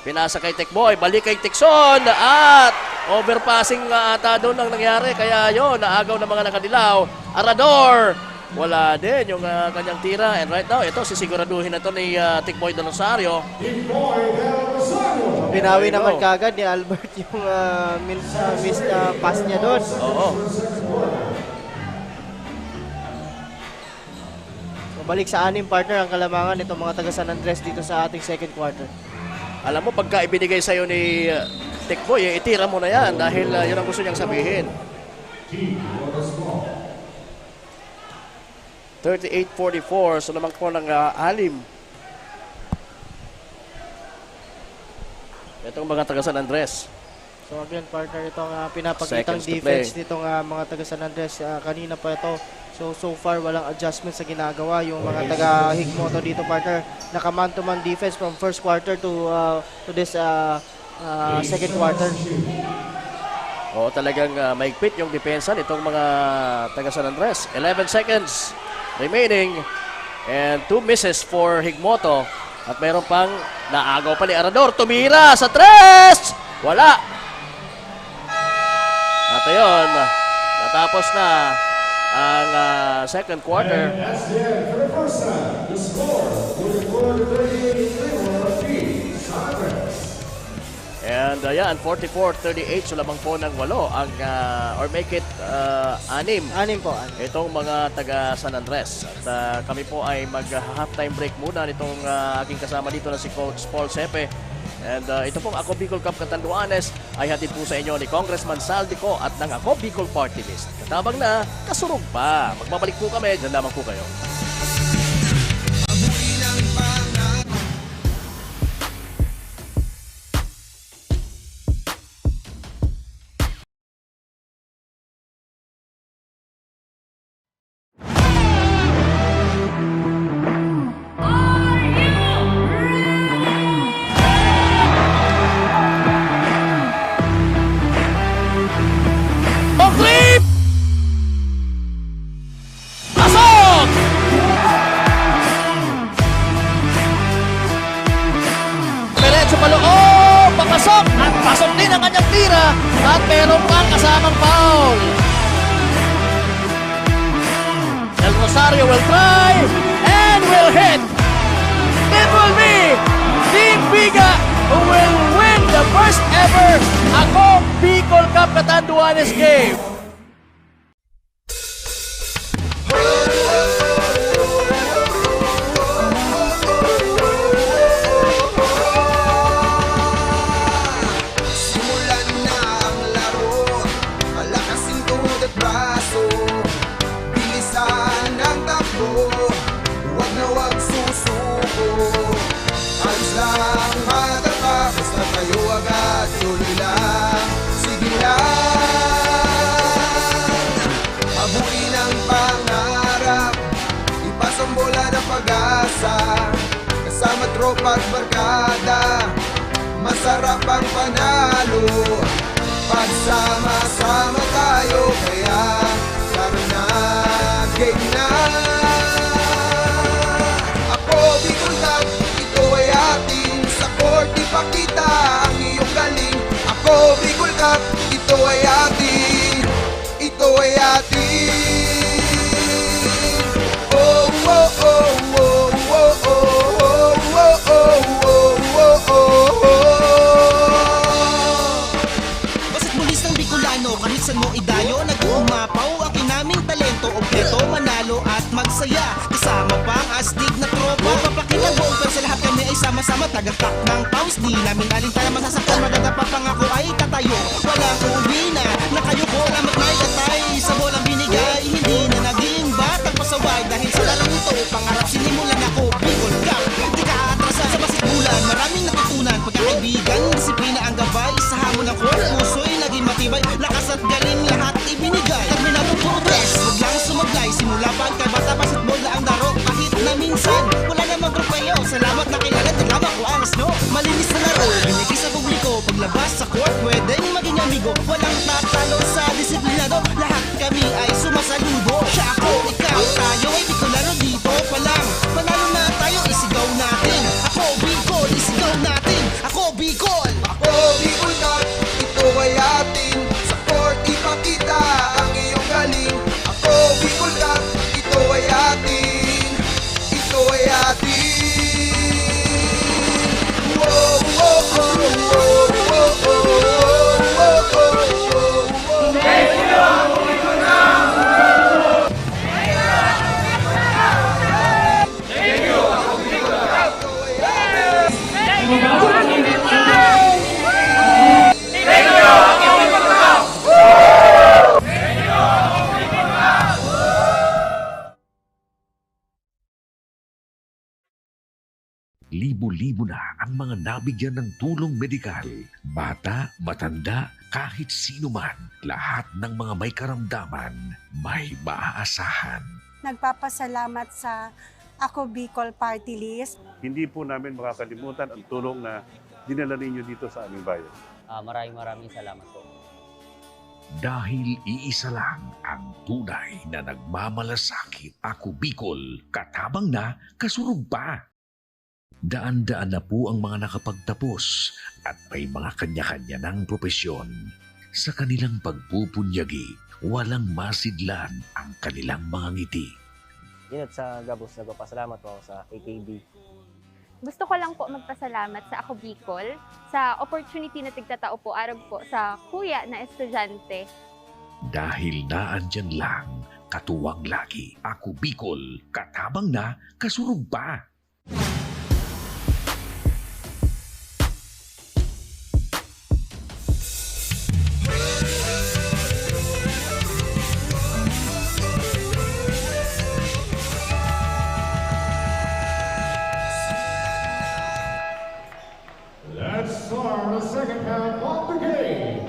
pinasa kay Tekboy, balik kay Tixon. At overpassing ata doon ang nangyari. Kaya yon, naagaw ng mga nakadilaw. Arador, wala din yung kanyang tira. And right now, ito, sisiguraduhin na ito ni Tekboy Don Rosario. Binawi naman kagad ni Albert yung missed pass niya doon. Oo. Balik sa anim partner ang kalamangan nitong mga taga San Andres dito sa ating second quarter. Alam mo, pagka ibinigay sa'yo ni Tekboy, itira mo na yan dahil yun ang gusto niyang sabihin. 38-44, so naman po ng alim. Itong mga taga San Andres. So again partner, itong pinapakitang Seconds to defense play. nitong mga taga San Andres. Kanina pa ito. So far walang adjustment sa ginagawa yung mga taga Higmoto dito partner. Naka-man to man defense from first quarter to this second quarter. Oo, talagang maigpit yung depensa nitong mga taga San Andres. 11 seconds remaining and 2 misses for Higmoto. At mayroon pang naagaw pa ni Arador. Tumira sa 3! Wala! At ayun, natapos na ang second quarter. And that's the end for the first time. The score, 44-38 in favor of Team San Andres. And ayan, 44-38, so lamang po ng 8 ang, or make it 6. Anim po. Itong mga taga San Andres. At kami po ay mag-halftime break muna nitong aking kasama dito na si Coach Paul Sepe. And ito pong Ako Bicol Cup Catanduanes ay hatid po sa inyo ni Congressman Saldico at ng Ako Bicol Party List. Katabang na, kasurog pa. Magbabalik po kami, dyan lamang po kayo. Clip! Pasok! Diretso paloob, papasok at pasok din ang kanyang tira at meron pang kasamang foul. Del Rosario will try and will hit. It will be Team Biga who will win the first ever Ako Bicol Cup Catanduanes game. Simulan na ang laro, palakasin tuhod at braso, bilisan ang takbo, huwag na huwag susuko. Ayos lang madapa, basta tayo agad, tuloy lang, sige lang. Abuin ang pangarap, ipasang bola ng pag-asa, kasama tropa at barkada. Masarap ang panalo pagsama-sama tayo, kaya tara na, game na. Ako Bicol Cup, ito ay atin, sa court ipakita ang iyong galing. Ako Bicol Cup, ito ay atin, ito ay atin. Oh, oh, oh, oh, oh, oh, oh, oh, oh, oh, oh, Basta't mulis ng Bicolano, kahit saan mo idayo, nag-uumapaw ang kinaming talento, obleto, manalo at magsaya. Kasama pa ang astig na tropa, papakilang buong pero sa lahat kami ay sama-sama. Tagatak ng pawis, di namin alintana masasaktan, maganda pa pangako ay tatayo. Walang uuwi na kayo ko, lamat na itatay, sa bolang binigay, hindi na naging batang pasaway. Dahil sa larong ito, pangarap sinimulan ako, Bicol Cup, di ka atrasan sa masikulan. Maraming natutunan, pagkakaibigan, disiplina ang gabay, sa hamon ng court, puso'y naging matibay, lakas at galing lahat ibinigay. At minabong progress, huwag lang sumaglay, simula pa kay bata basketball na ang daro, kahit na minsan wala namang tropayo. Salamat na kilala, tigama ko angas nyo, malinis na laro, binigay sa publiko, paglabas sa court, pwedeng maging amigo. Walang tatalo sa disiplinado, lahat kami ay sumasaludo. Siya ako, ikaw, tayo ay Bicolano dito pa lang. Panalo na tayo, isigaw natin. Ako Bicol, isigaw natin. Ako Bicol. Ako Bicol Cup, ito ay atin. Sa court ipakita ang iyong galing. Ako Bicol Cup, ito ay atin. Ito ay atin. Whoa, whoa, whoa, whoa, whoa, whoa, whoa, whoa, whoa. Libo-libo na ang mga nabigyan ng tulong medikal. Bata, matanda, kahit sino man, lahat ng mga may karamdaman, may maaasahan. Nagpapasalamat sa Ako Bicol Party List. Hindi po namin makakalimutan ang tulong na dinala ninyo dito sa aming bayan. Maraming salamat po. Dahil iisa lang ang tunay na nagmamalasakit. Ako Bicol, katabang na, kasurog pa. Daan-daan na po ang mga nakapagtapos at may mga kanya-kanya ng propesyon. Sa kanilang pagpupunyagi, walang masidlan ang kanilang mga ngiti. Yun at sa Gabos, nagpapasalamat po ako sa AKB. Gusto ko lang po magpasalamat sa Ako Bicol sa opportunity na tigtatao po araw po sa kuya na estudyante. Dahil naandyan lang, katuwang lagi. Ako Bicol, katabang na, kasurog pa. Let's start the second half of the game.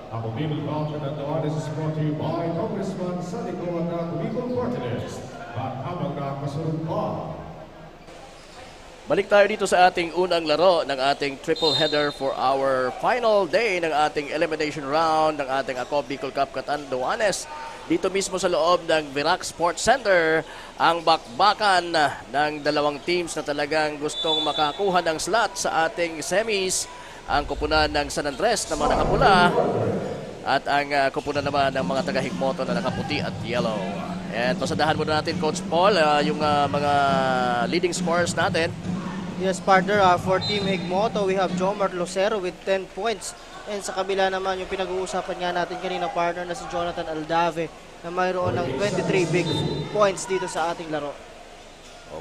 Ako Bicol Cup at Andoanes is brought to you by Congressman Sadico at Ako Bicol Party List. At habang nakasunod pa, Balik tayo dito sa ating unang laro ng ating triple header for our final day ng ating elimination round ng ating Ako Bicol Cup Catanduanes. Dito mismo sa loob ng Virac Sports Center, ang bakbakan ng dalawang teams na talagang gustong makakuha ng slot sa ating semis. Ang kupunan ng San Andres na mga nakapula at ang kupunan naman ng mga taga-Higmoto na nakaputi at yellow. And pasadahan muna natin, Coach Paul, yung mga leading scorers natin. Yes, partner, for Team Higmoto, we have Jomar Lucero with 10 points. And sa kabila naman, yung pinag-uusapan nga natin kanina, partner, na si Jonathan Aldave, na mayroon ng 23 big points dito sa ating laro.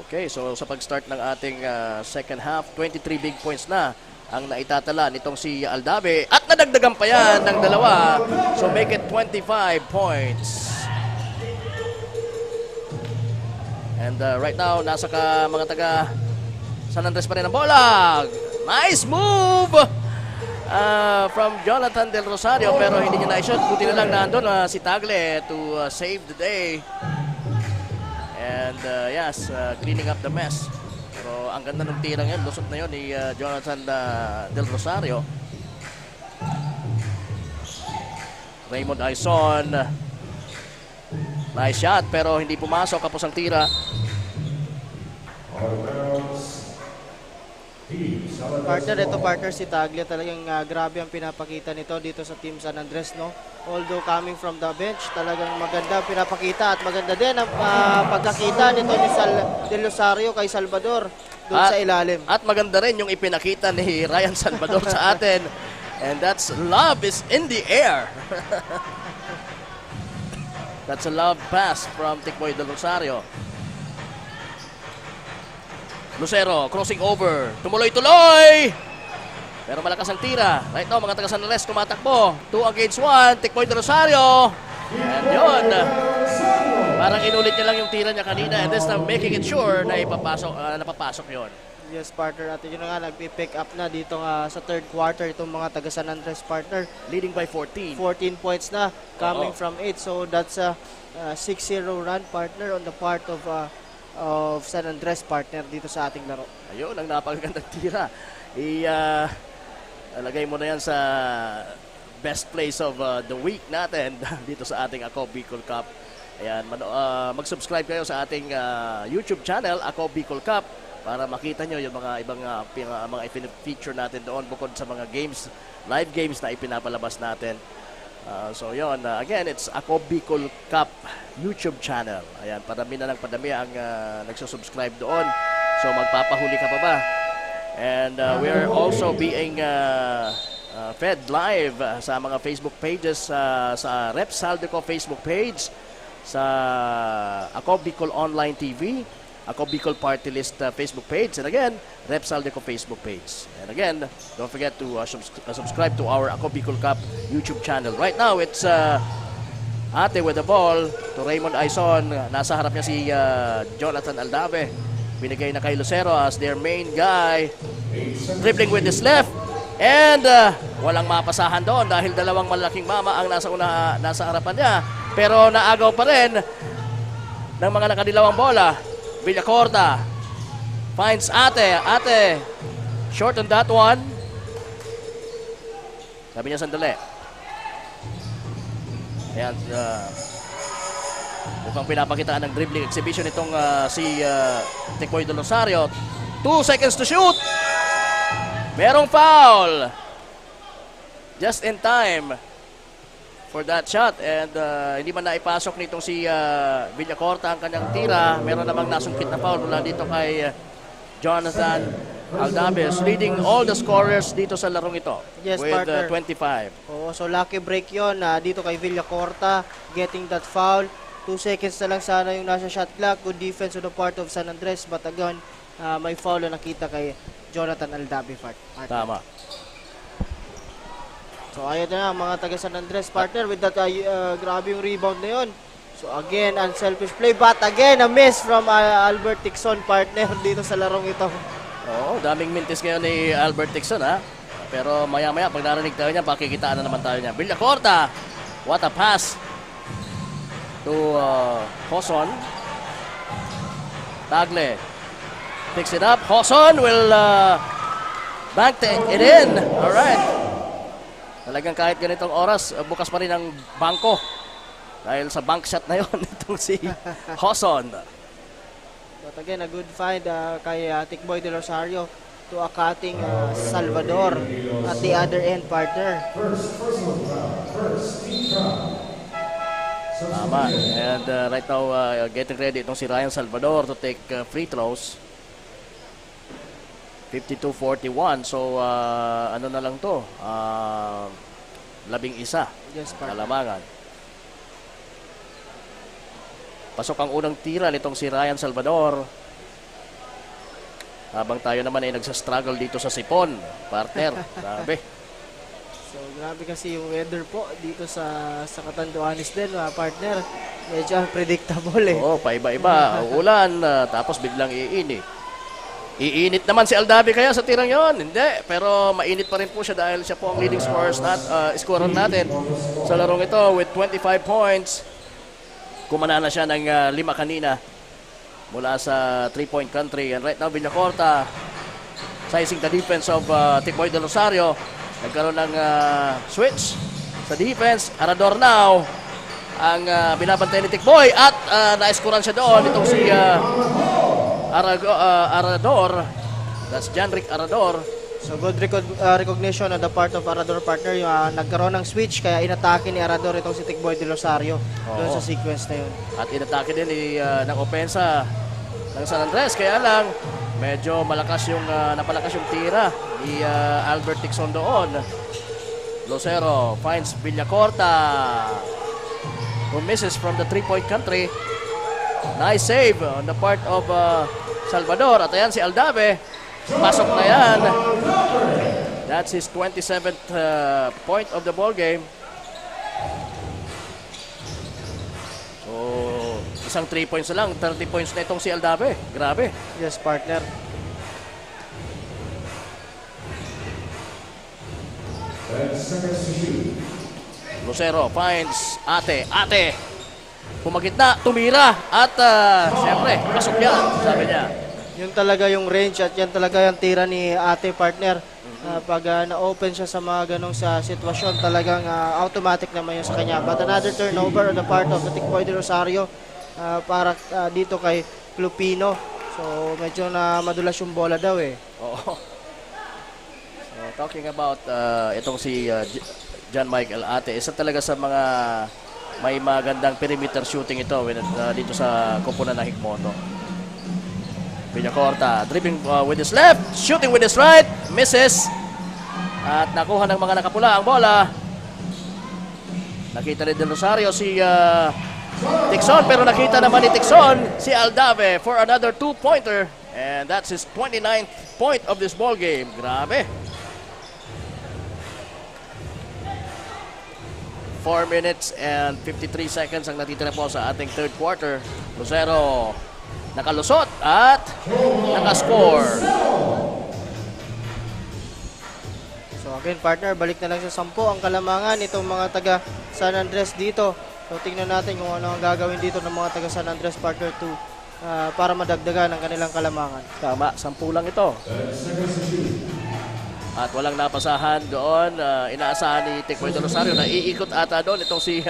Okay, so sa pag-start ng ating second half, 23 big points na ang naitatala nitong si Aldave. At nadagdagan pa yan ng dalawa. So make it 25 points. And right now, nasa mga taga San Andres pa rin ang bola. Nice move from Jonathan Del Rosario, pero hindi niya na-shot. Buti na lang nandun si Tagle to save the day. And yes, cleaning up the mess. Pero ang ganda ng tirang yan, lusot na yun ni Jonathan Del Rosario. Raymond Aizon. Nice shot, pero hindi pumasok, kapos ang tira. Partner, ito partner si Taglia, talagang grabe ang pinapakita nito dito sa Team San Andres, no? Although coming from the bench, talagang maganda ang pinapakita at maganda din ang pagkakita nito ni Del Rosario kay Salvador doon sa ilalim. At maganda rin yung ipinakita ni Ryan Salvador sa atin. And that's love is in the air. That's a love pass from Tikboy Del Rosario. Lucero, crossing over. Tumuloy-tuloy! Pero malakas ang tira. Right now, mga taga San Andres tumatakbo. 2 against 1. Tikboy Del Rosario. And yun. Parang inulit niya lang yung tira niya kanina. And this time, making it sure na napapasok yun. Yes, partner. At yun na nga, nagpipick up na dito nga sa third quarter itong mga taga San Andres, partner. Leading by 14. 14 points na coming from 8. So that's a 6-0 run, partner, on the part of San Andres, partner, dito sa ating laro. Ayun, ang napakagandang tira. Lagay mo na yan sa best plays of the week natin dito sa ating Ako Bicol Cup. Ayan, mag-subscribe kayo sa ating YouTube channel, Ako Bicol Cup, para makita nyo yung mga ibang mga feature natin doon bukod sa mga games, live games na ipinapalabas natin. So yun, again, it's Ako Bicol Cup YouTube channel. Ayan, padami na ang nagsusubscribe doon. So magpapahuli ka pa ba? And we're also being fed live sa mga Facebook pages, sa Rep Saldico Facebook page, sa Ako Bicol Online TV, Ako Bicol Party List Facebook page, and again, Rep Saldico Facebook page. And again, don't forget to subscribe to our Ako Bicol Cup YouTube channel. Right now, it's Ate with the ball to Raymond Aison. Nasa harap niya si Jonathan Aldave. Binigay na kay Lucero as their main guy. Dribbling with his left. And walang mapasahan doon dahil dalawang malaking mama ang nasa harapan niya. Pero naagaw pa rin ng mga nakadilawang bola. Villacorta finds Ate. Ate, short on that one. Sabi niya sandali. Ayan, mukhang pinapakitaan ng dribbling exhibition itong si Tikboy Del Rosario. 2 seconds to shoot. Merong foul. Just in time for that shot. And hindi man naipasok nitong si Villacorta ang kanyang tira. Meron namang nasungkit na foul mula dito kay Jonathan Aldaves, leading all the scorers dito sa larong ito. Yes, with partner. 25. Oo, so lucky break yon dito kay Villacorta, getting that foul. 2 seconds na lang sana yung nasa shot clock. Good defense on the part of San Andres, but again, may foul na nakita kay Jonathan Aldave. Tama. So ayun na mga taga San Andres, partner, with that grabe yung rebound na yun. So again, unselfish play, but again, a miss from Albert Tixon, partner, dito sa larong ito. Oo, daming mintis ngayon ni Albert Tixon, ha? Pero maya-maya, pag narinig tayo niya, pakikitaan na naman tayo niya. Villacorta, what a pass to Hoson. Tagle picks it up. Hoson will bank it in. Alright. Talagang kahit ganitong oras, bukas pa rin ang bangko. Dahil sa bank shot na yon itong si Hoson. But again, a good find kay Tikboy Del Rosario to a cutting Salvador at the other end, partner. Tama. And right now, getting ready itong si Ryan Salvador to take free throws. 52-41. So, ano na lang to? 11. Yes, partner. Kalamangan. Pasok ang unang tira nitong si Ryan Salvador. Habang tayo naman ay nagsastruggle dito sa sipon, partner. Grabe. So, grabe kasi yung weather po dito sa Catanduanes din, partner. Medyo unpredictable eh. Oo, paiba-iba. Ulan, tapos biglang iinit. Iinit naman si Aldave kaya sa tirang yon? Hindi. Pero mainit pa rin po siya dahil siya po ang leading scorer natin sa larong ito with 25 points. Kumana na siya ng 5 kanina mula sa 3-point country. And right now, Villacorta sizing the defense of Tikboy Del Rosario. Nagkaroon ng switch sa defense. Arador now ang binabantay ni Tikboy at na-scorean siya doon itong si Arador. That's Janrick Arador. So good recognition on the part of Arador, partner. Yung nagkaroon ng switch kaya inatake ni Arador itong si Tikboy Del Rosario doon sa sequence na yun. At inatake din ng opensa ng San Andres. Kaya lang medyo napalakas yung tira ni Albert Tixon doon. Lucero finds Villacorta, who misses from the 3-point country. Nice save on the part of Salvador. At ayan si Aldave. Pasok na yan. That's his 27th point of the ball game. So, isang 3 points na lang. 30 points na itong si Aldave. Grabe. Yes, partner. Lucero finds Ate. Ate! Pumagit na, tumira. At siyempre, pasok yan. Sabi niya. Yun talaga yung range at yan talaga yung tira ni Ate, partner. Pag na-open siya sa mga ganong sa sitwasyon, talagang automatic naman yun sa kanya. But another turnover on the part of the Tikboy de Rosario para dito kay Clupino. So medyo na madulas yung bola daw eh. Oo. So, talking about itong si John Michael Ate, isa talaga sa mga may magandang perimeter shooting ito dito sa koponan ng Higmoto. Villacorta, dribbling with his left, shooting with his right, misses. At nakuha ng mga nakapula ang bola. Nakita ni Del Rosario si Tixon, pero nakita naman ni Tixon si Aldave for another 2-pointer. And that's his 29th point of this ball game. Grabe. 4 minutes and 53 seconds ang natitira po sa ating third quarter. Lucero nakalusot at nakascore. So again partner, balik na lang sa 10 ang kalamangan itong mga taga San Andres dito. So tingnan natin kung ano ang gagawin dito ng mga taga San Andres partner 2 para madagdagan ang kanilang kalamangan. Tama, 10 lang ito. At walang napasahan doon. Inaasahan ni Tikboy de Rosario na iikot ata doon itong si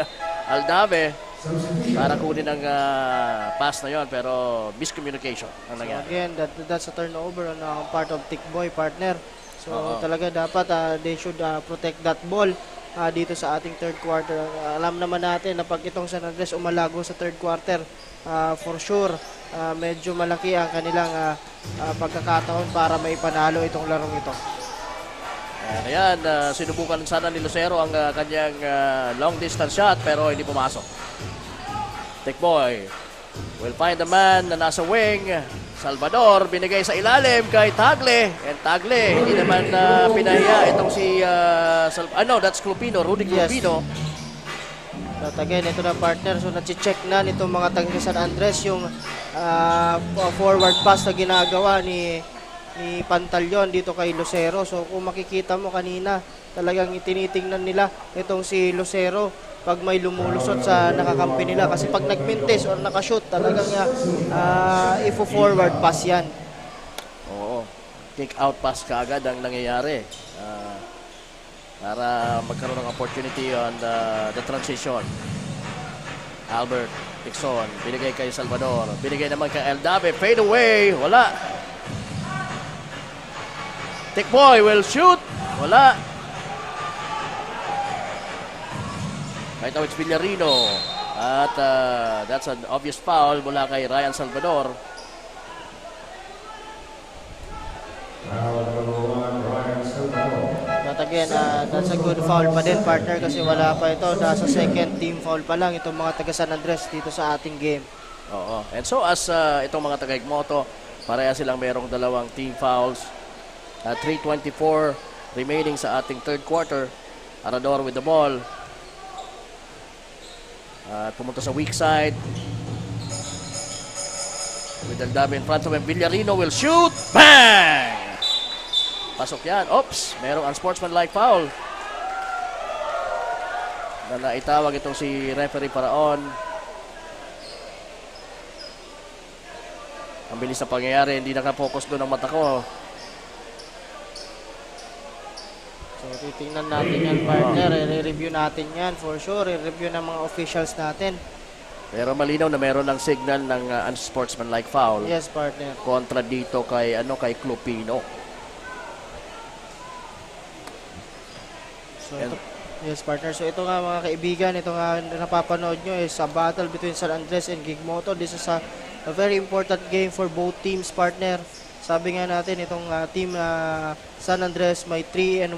Aldave para kunin ang pass na yon, pero miscommunication ang So nangyari. again, that's a turnover on part of Tikboy partner. So talaga dapat they should protect that ball dito sa ating third quarter. Alam naman natin na pag itong San Andres umalago sa third quarter, for sure medyo malaki ang kanilang pagkakataon para maipanalo itong larong ito. Ayan, sinubukan sana ni Lucero ang kanyang long distance shot pero hindi pumasok. Tikboy will find the man na nasa wing. Salvador binigay sa ilalim kay Tagle. And Tagle hindi naman pinahiya itong si that's Clupino, Rudy Clupino. But again, ito na partner. So nachi-check na nitong mga taga San Andres yung forward pass na ginagawa ni Pantalyon dito kay Lucero. So kung makikita mo kanina, talagang tinitingnan nila itong si Lucero pag may lumulusot sa nakakampi nila. Kasi pag nagmintis or nakashoot, talagang ifo-forward pass yan. Oo. Kick out pass kaagad ang nangyayari. Para magkaroon ng opportunity on the transition. Albert Tixon, binigay kay Salvador. Binigay naman kay Aldave. Fade away. Wala. Tikboy will shoot. Wala. Right now it's Villarino. At that's an obvious foul mula kay Ryan Salvador. But again, that's a good foul pa din partner kasi wala pa ito. Nasa second team foul pa lang itong mga taga San Andres dito sa ating game. Oo. And so as itong mga taga Higmoto, pareha silang merong dalawang team fouls. 3:24 remaining sa ating third quarter. Arador with the ball. Pumunta sa weak side. With Aldave in front of him. Villarino will shoot. Bang! Pasok yan. Oops! Merong unsportsmanlike foul. Na naitawag itong si referee Paraon. Ang bilis na pangyayari. Hindi nakapokus doon ang mata ko. So titingnan natin yan partner, i-review natin yan for sure, i-review ng mga officials natin. Pero malinaw na meron ng signal ng unsportsmanlike foul. Yes partner. Kontra dito kay Clupino. So yes partner, so ito nga mga kaibigan, ito nga napapanood nyo is a battle between San Andres and Higmoto. This is a very important game for both teams partner. Sabi nga natin itong team San Andres may 3-1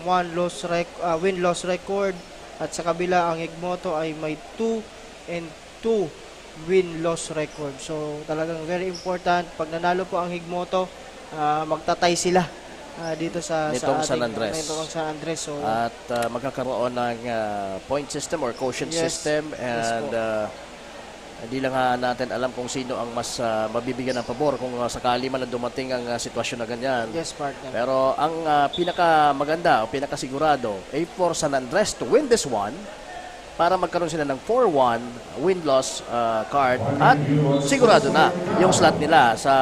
win-loss record at sa kabila ang Higmoto ay may 2-2 win-loss record. So talagang very important pag nanalo po ang Higmoto, magtatay sila dito sa nitong San Andres. So, at magkakaroon ng point system or quotient system and hindi lang natin alam kung sino ang mas mabibigyan ng pabor kung sakali man na dumating ang sitwasyon na ganyan. Yes, partner. Pero ang pinakamaganda o pinakasigurado ay for San Andres to win this one para magkaroon sila ng 4-1 win-loss card at sigurado na yung slot nila sa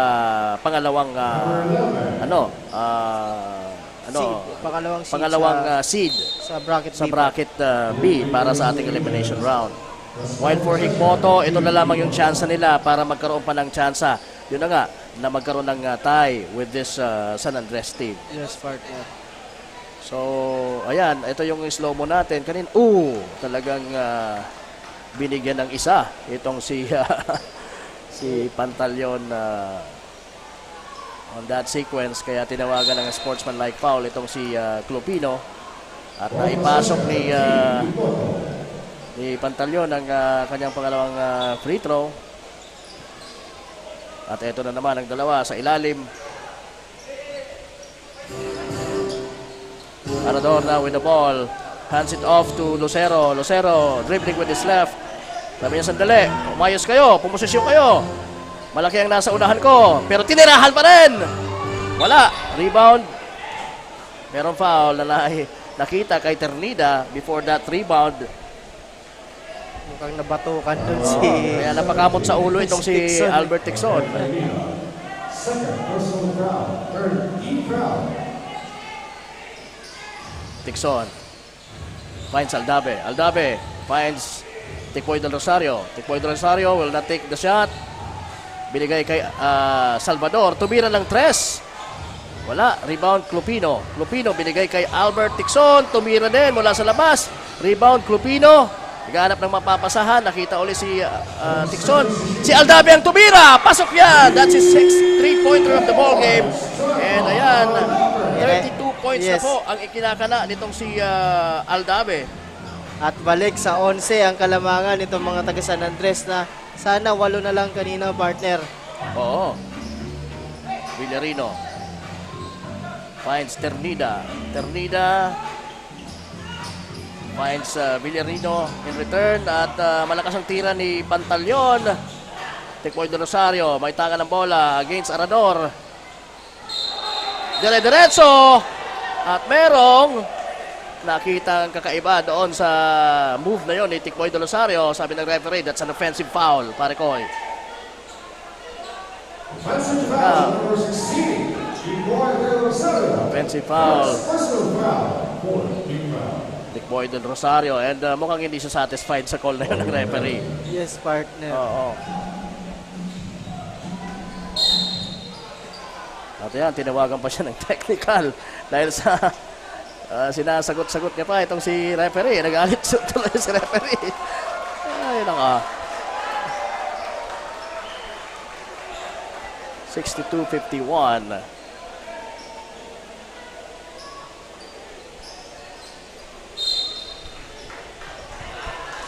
pangalawang pangalawang seed seed sa bracket sa B. bracket B para sa ating elimination round. While for Higmoto, ito na lamang yung chance nila para magkaroon pa ng chance. Yun na nga, na magkaroon ng tie with this San Andres team. Yes, partner. So, ayan, ito yung slow-mo natin. Talagang binigyan ng isa itong si si Pantaleon on that sequence. Kaya tinawagan ng sportsman-like foul itong si Clopino. At naipasok ni Pantaleon ang kanyang pangalawang free throw. At ito na naman ang dalawa sa ilalim. Arador now with the ball. Hands it off to Lucero. Lucero dribbling with his left. Sabi niya, sandali. Umayos kayo. Pumosisyon kayo. Malaki ang nasa unahan ko. Pero tinirahan pa rin. Wala. Rebound. Merong foul na nakita kay Ternida before that rebound. Mukhang nabatukan dun Kaya napakamot sa ulo itong si Tixon. Albert Tixon. Second personal foul. Third team foul. Tixon finds Aldave. Aldave finds Tikboy del Rosario. Tikboy del Rosario will not take the shot. Binigay kay Salvador. Tumira ng 3. Wala. Rebound Clopino. Clopino binigay kay Albert Tixon. Tumira din mula sa labas. Rebound Clopino. Naghanap ng mapapasahan. Nakita ulit si Tixon. Si Aldave ang tumira. Pasok yan. That's his 6th 3-pointer of the ball game. And ayan, 32 points na Yes. po ang ikinakana nitong si Aldave. At balik sa 11 ang kalamangan nitong mga taga San Andres na sana 8 na lang kanina, partner. Oo. Villarino finds Ternida. Ternida finds Villarino in return. At malakas ang tira ni Pantaleon. Tikboy de Rosario, may tanga ng bola against Arador. Dire-diretso. At merong nakita ang kakaiba doon sa move na yon ni Tikboy de Rosario. Sabi ng referee, that's an offensive foul, pare Koy. Offensive foul number 16. Tikboy del Rosario. Offensive foul. Personal foul. Fourth team foul. Tikboy del Rosario. And mukhang hindi siya satisfied sa call na yun ng referee. Yes, partner. Oo. At yan, tinawagan pa siya ng technical dahil sa sinasagot-sagot niya pa itong si referee. Nagalit tuloy si referee. Ay, naka. 62-51.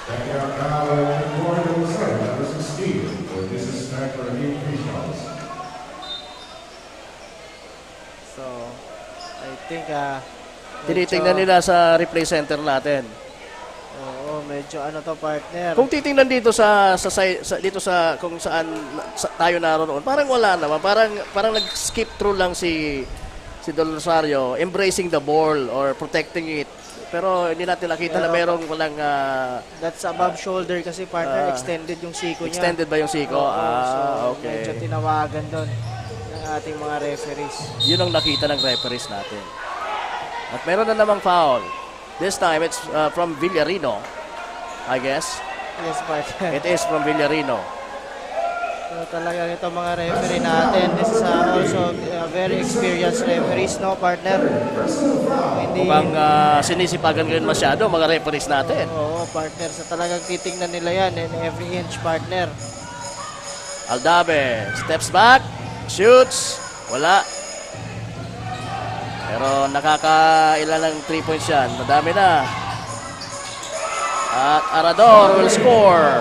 Second out foul. Tikboy del Rosario. Number 16. For disrespect for new free shots. So, I think Tinitingnan nila sa replay center natin. Oo, medyo ano to, partner. Kung titingnan dito dito sa kung saan tayo naroon, parang wala naman. Parang nag-skip through lang si Del Rosario, embracing the ball or protecting it. Pero hindi natin nakita na merong walang That's above shoulder kasi, partner. Extended yung siko niya. extended ba yung siko? So, Okay. medyo tinawagan doon ng ating mga referees. Yun ang nakita ng referees natin. At meron na namang foul. This time, it's from Villarino, I guess. Yes, partner. It is from Villarino. So, talagang ito mga referee natin. This is also very experienced referees, no, partner? Hindi, Mukhang sinisipagan ngayon masyado mga referees natin. oo, partner. So, talagang titingnan nila yan in every inch, partner. Aldave steps back, shoots, wala. Pero nakakailan ng 3 points yan. Madami na. At Arador will score.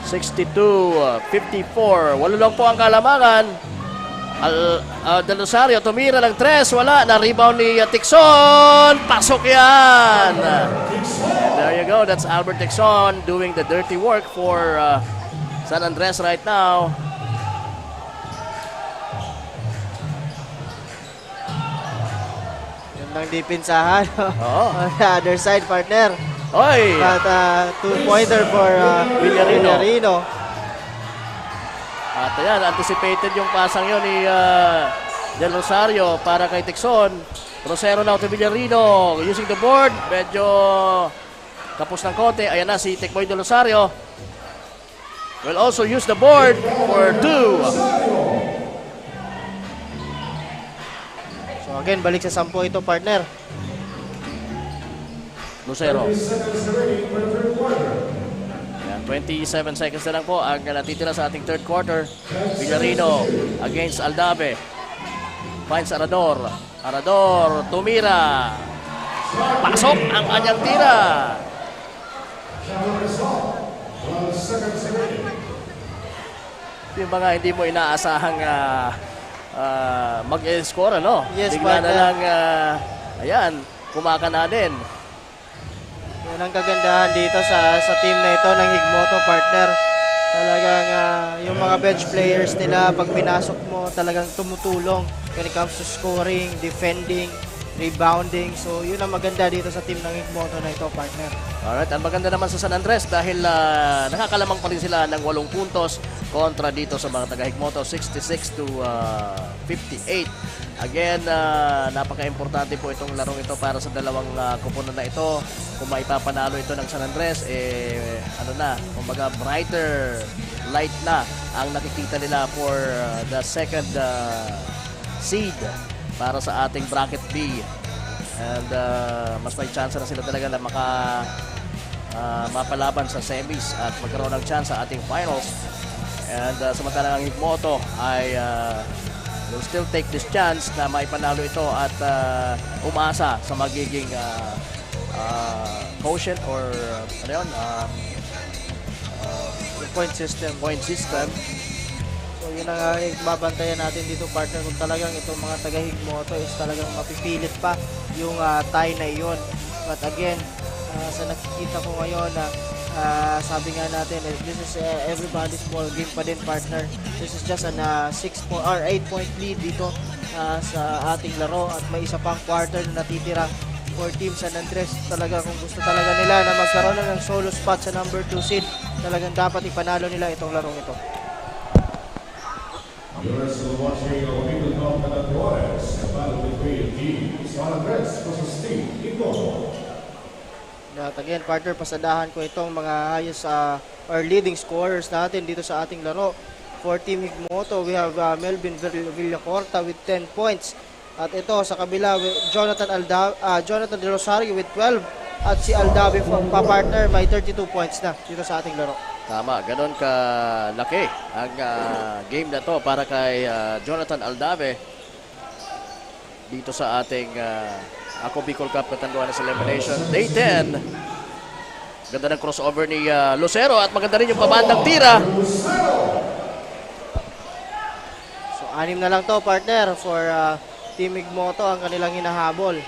62-54. Walo lang po ang kalamangan. Del Rosario tumira ng 3. Wala. Na-rebound ni Tixon. Pasok yan. And there you go. That's Albert Tixon doing the dirty work for San Andres right now. Ng dipinsahan. Oo. On the other side, partner. Oy! But 2-pointer for Villarino. At ayan, anticipated yung pasang yun ni Del Rosario para kay Tixon. Rosero now to Villarino using the board. Medyo kapos ng konti. Ayan na si Tekboy Del Rosario. Will also use the board for 2. So again, balik sa 10 ito, partner. Lucero. Ayan, 27 seconds na lang po ang natitira sa ating third quarter. Villarino against Aldave. Finds Arador. Arador, tumira. Pasok ang kanyang tira. Yung mga hindi mo inaasahang mag-score, ano? Yes, Bigla na partner. lang, ayan, kumakana din. Yan ang kagandahan dito sa team na ito ng Higmoto, partner. Talagang yung mga bench players nila, pag pinasok mo, talagang tumutulong when it comes to scoring, defending, rebounding. So, yun ang maganda dito sa team ng Higmoto na ito, partner. Alright, ang maganda naman sa San Andres dahil nakakalamang pa rin sila ng 8 puntos kontra dito sa mga taga-Higmoto, 66 to 58. Again, napaka-importante po itong larong ito para sa dalawang kupunan na ito. Kung maipapanalo ito ng San Andres, kumbaga brighter light na ang nakikita nila for the second seed para sa ating bracket B. And mas may chance na sila talaga na mapalaban sa semis at magkaroon ng chance sa ating finals. And samantalang ang Higmoto ay will still take this chance na maipanalo ito at umasa sa magiging quotient or Point system. point system. So, yun ang babantayan natin dito, partner, kung talagang itong mga taga-Higmoto is talagang mapipilit pa yung tie na iyon. But again, sa nakikita ko ngayon na sabi nga natin, this is everybody's ball game pa din, partner. This is just an 8-point lead dito sa ating laro at may isa pang quarter na natitira for Team San Andres. Talaga kung gusto talaga nila na magkaroon ng solo spot sa number 2 seed, talagang dapat ipanalo nila itong larong ito. You're still watching Obigo Cup Canadores, the battle between Team San Andres versus Team Higmoto. At again, partner, pasadahan ko itong mga highest or leading scorers natin dito sa ating laro. For Team Higmoto, we have Melvin Villacorta with 10 points. At ito sa kabila, Jonathan De Rosario with 12. At si Aldave pa-partner may 32 points na dito sa ating laro. Tama, ganon kalaki ang game na to para kay Jonathan Aldave dito sa ating Ako Bicol Cup Catanduanes Elimination Day 10. Ganda ng crossover ni Lucero at maganda rin yung pabandang tira. So 6 na lang to, partner, for Team Higmoto ang kanilang hinahabol.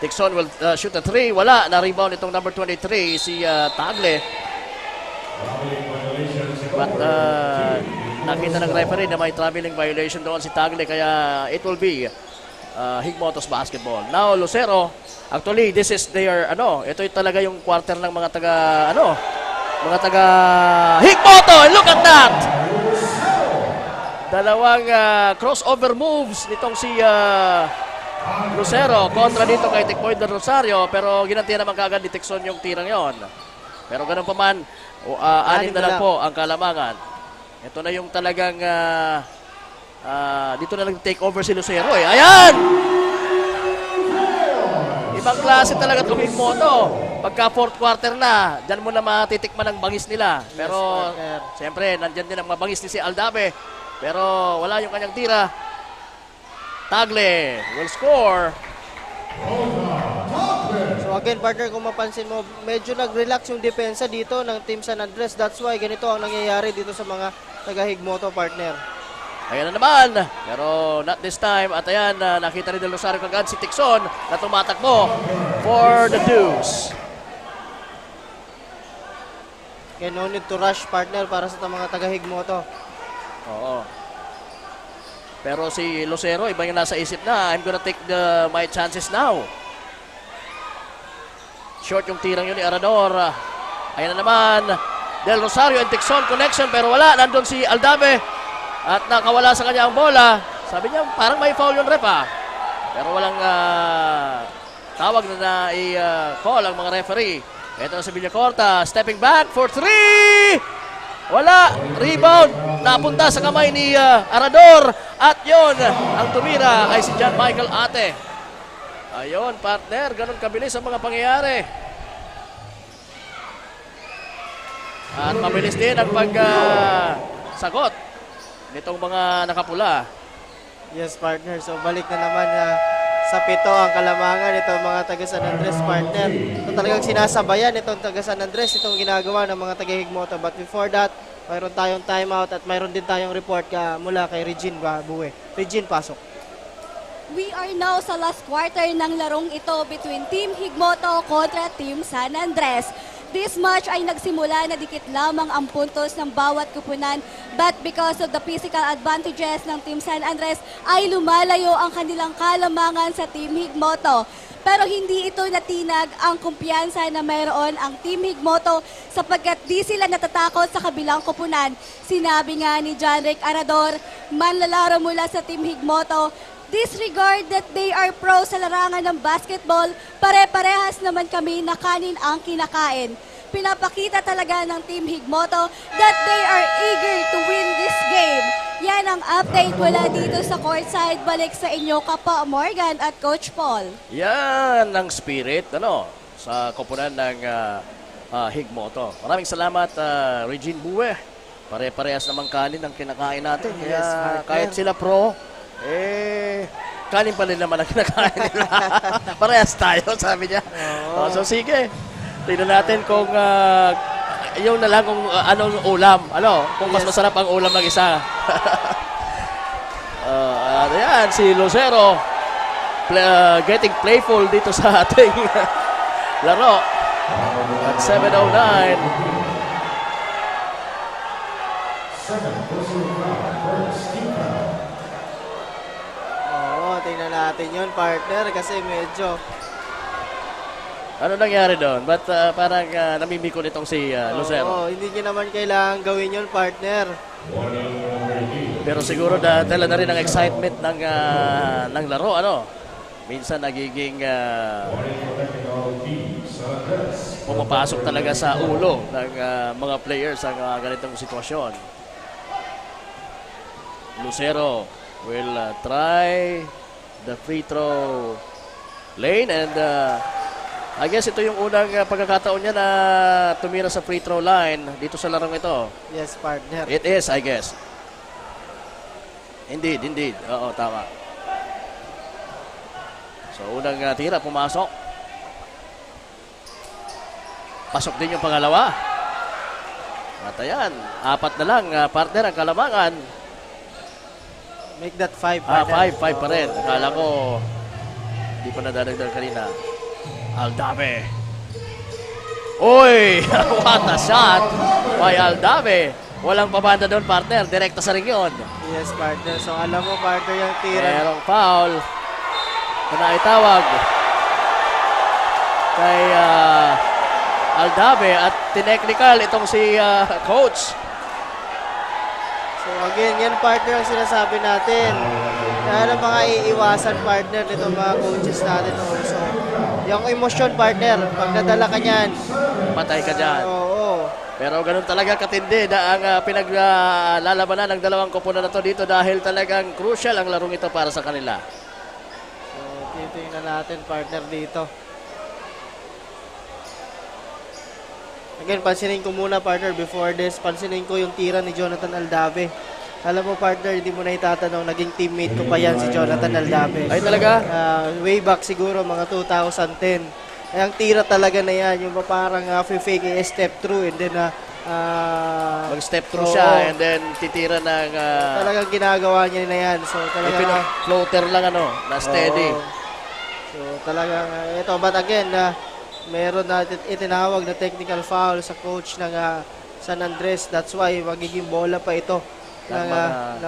Tixon will shoot a 3. Wala, na-rebound itong number 23 si Tagle. But nakita ng referee na may traveling violation doon si Tagle, kaya it will be Higmoto's basketball. Now Lucero, actually this is their ito talaga yung quarter ng mga taga Higmoto. Look at that! Dalawang crossover moves nitong si Lucero kontra dito kay Tekboy Del Rosario, pero ginantihan naman kaagad ni Tixon yung tirang yon. Pero ganun pa man, 6 na lang po ang kalamangan. Ito na yung talagang dito na lang take over si Lucero eh. Ayan! Ibang klase talaga itong Higmoto. Pagka fourth quarter na, dyan mo na matitikman ang bangis nila. Pero siyempre, nandyan din ang mabangis ni si Aldave. Pero wala yung kanyang tira. Tagle will score. So again, partner, kung mapansin mo, medyo nag-relax yung depensa dito ng Team San Andres. That's why ganito ang nangyayari dito sa mga taga-Higmoto, partner. Ayan na naman, pero not this time. At ayan, nakita rin Del Rosario kagad si Tixon na tumatakbo for the deuce. Kaya no need to rush, partner, para sa mga taga-Higmoto. Oo. Pero si Lucero, iba yung nasa isip na, I'm gonna take my chances now. Short yung tirang yun ni Arador. Ayan na naman, Del Rosario and Tixon connection, pero wala. Nandun si Aldave. At nakawala sa kanya ang bola. Sabi niya, parang may foul yung ref Pero walang tawag na i-call ang mga referee. Ito si Villacorta, stepping back for 3! Wala! Rebound! Napunta sa kamay ni Arador. At yon ang tumira ay si John Michael Ate. Ayun, partner, ganun kabilis ang mga pangyayari. At mabilis din ang pag-sagot nitong mga nakapula. Yes, partner. So, balik na naman sa pito ang kalamangan itong mga taga San Andres, partner. Ito talagang sinasabayan itong taga San Andres, itong ginagawa ng mga taga Higmoto. But before that, mayroon tayong timeout at mayroon din tayong report mula kay Regine Buwe. Regine, pasok. We are now sa last quarter ng larong ito between Team Higmoto kontra Team San Andres. This match ay nagsimula na dikit lamang ang puntos ng bawat kupunan, but because of the physical advantages ng Team San Andres ay lumalayo ang kanilang kalamangan sa Team Higmoto. Pero hindi ito natinag ang kumpiyansa na mayroon ang Team Higmoto sapagkat di sila natatakot sa kabilang kupunan. Sinabi nga ni John Rick Arador, manlalaro mula sa Team Higmoto, disregard that they are pro sa larangan ng basketball, pare-parehas naman kami na kanin ang kinakain. Pinapakita talaga ng Team Higmoto that they are eager to win this game. Yan ang update mula dito sa courtside. Balik sa inyo, Kapa Morgan at Coach Paul. Yan ang spirit sa koponan ng Higmoto. Maraming salamat, Regine Buwe. Pare-parehas namang kanin ang kinakain natin. Kaya Yes, kahit sila pro, kanin pa rin naman ang kinakain nila. Parehas tayo, sabi niya. So sige, tingnan natin kung yung na lang kung anong ulam. Kung mas masarap ang ulam ng isa. Ayan, si Lucero getting playful dito sa ating laro. At 7:09. Tingnan natin yun, partner, kasi medyo... Ano nangyari doon? Ba't parang namimikon itong si Lucero? hindi niya naman kailangan gawin yun, partner. Pero siguro dala na rin ang excitement ng laro, Minsan nagiging pumapasok talaga sa ulo ng mga players ang ganitong sitwasyon. Lucero will try the free throw lane and I guess ito yung unang pagkakataon niya na tumira sa free throw line dito sa larong ito. Yes, partner. It is, I guess. Indeed. Oo, tama. So, unang tira, pumasok. Pasok din yung pangalawa. At ayan, 4 na lang, partner, ang kalamangan. Make that 5, partner. 5 pa rin. Akala ko, hindi pa nadadagdag kanina. Aldave. Uy! What a shot by Aldave. Walang pabanda doon, partner. Direkta sa ring yun. Yes, partner. So, alam mo, partner, yung tira. Merong foul. Ito na itawag kay Aldave at tinechnical itong si coach. So, again, yan, partner, ang sinasabi natin. Ano mga iiwasan, partner, nito mga coaches natin also. Yung emosyon, partner, pag nadala ka niyan. Patay ka dyan. Oo. Pero ganun talaga katindi na ang pinaglalabanan ng dalawang koponan na to dito dahil talagang crucial ang larong ito para sa kanila. So, titingnan natin, partner, dito. Again, pansinin ko muna, partner, before this, pansinin ko yung tira ni Jonathan Aldave. Alam mo, partner, hindi mo na itatanong, naging teammate ko pa yan si Jonathan Aldave. Ay, talaga? Way back siguro, mga 2010. Ay, ang tira talaga na yan, yung parang fake step through and then mag-step through siya and then titira ng talagang ginagawa niya na yan. So, talagang floater lang na steady. So, talagang ito, but again, meron na itinawag na technical foul sa coach ng San Andres. That's why magiging bola pa ito ng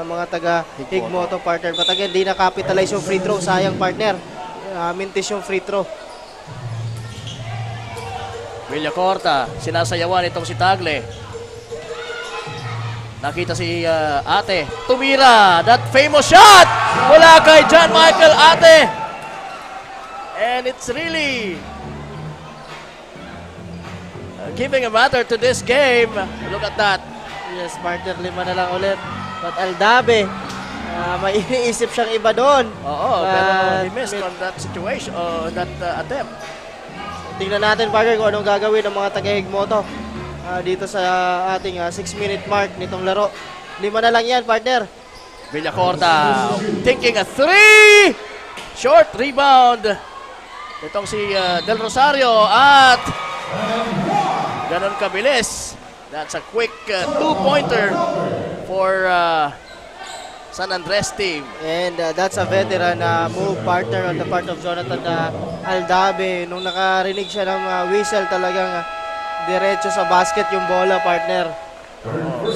mga taga Higmoto, partner. But again, di na-capitalize yung free throw. Sayang, partner. Mintis yung free throw. Villacorta, sinasayawan itong si Tagle. Nakita si Ate. Tumira. That famous shot. Mula kay John Michael Ate. And it's really giving a matter to this game. Look at that. Yes, partner, 5 na lang ulit. But Aldabe, may iniisip siyang iba doon. Oo, pero he But missed on that situation, that attempt. tingnan natin, partner, kung anong gagawin ng mga taga-Higmoto dito sa ating 6-minute mark nitong laro. 5 na lang yan, partner. Villacorta thinking a 3! Short rebound. Itong si Del Rosario at ganon kabilis. That's a quick 2-pointer for San Andres team. And that's a veteran move, partner, on the part of Jonathan Aldabe. Nung nakarinig siya ng whistle, talagang diretso sa basket yung bola, partner.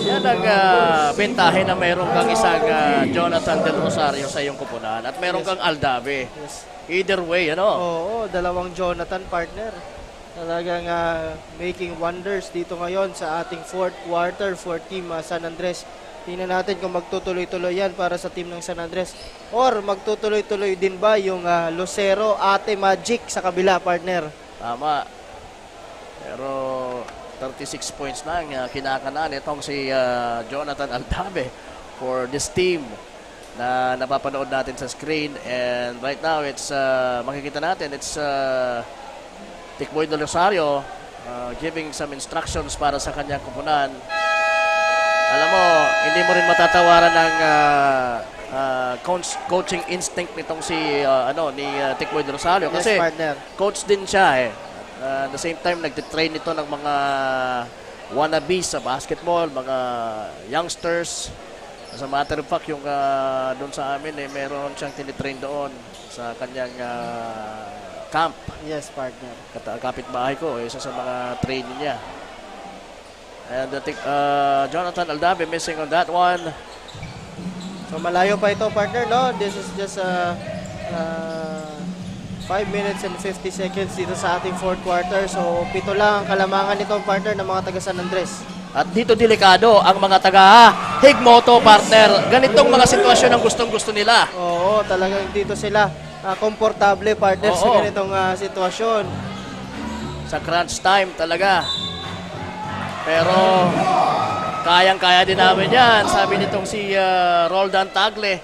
Yan ang bentahe na meron kang isang Jonathan Del Rosario sa iyong kupunan at meron kang Aldabe. Either way, ano? Oo, dalawang Jonathan, partner. Talagang making wonders dito ngayon sa ating fourth quarter for Team San Andres. Tingnan natin kung magtutuloy-tuloy yan para sa team ng San Andres. Or magtutuloy-tuloy din ba yung Lucero Ate Magic sa kabila, partner? Tama. Pero 36 points na ang kinakanaan itong si Jonathan Aldabe for this team na napapanood natin sa screen. And right now, it's makikita natin, it's Tikboy Del Rosario giving some instructions para sa kanyang kupunan. Alam mo, hindi mo rin matatawaran ng coaching instinct nitong si ni Tikboy Del Rosario kasi Yes, partner. coach din siya eh. At the same time, nagtitrain ito ng mga wannabes sa basketball, mga youngsters. As a matter of fact, yung doon sa amin, meron siyang tinitrain doon sa kanyang camp. Yes, partner. Kapitbahay ko, isa sa mga training niya. And Jonathan Aldabe missing on that one. So malayo pa ito, partner, no? This is just 5 minutes and 50 seconds dito sa ating fourth quarter. So 7 lang ang kalamangan nito, partner, ng mga taga San Andres. At dito delikado ang mga taga Higmoto, partner. Ganitong mga sitwasyon ang gustong-gusto nila. Oo, talagang dito sila komportable, partner, sa Oo. ganitong sitwasyon. Sa crunch time talaga. Pero kayang-kaya din namin yan. Sabi nitong si Roldan Tagle.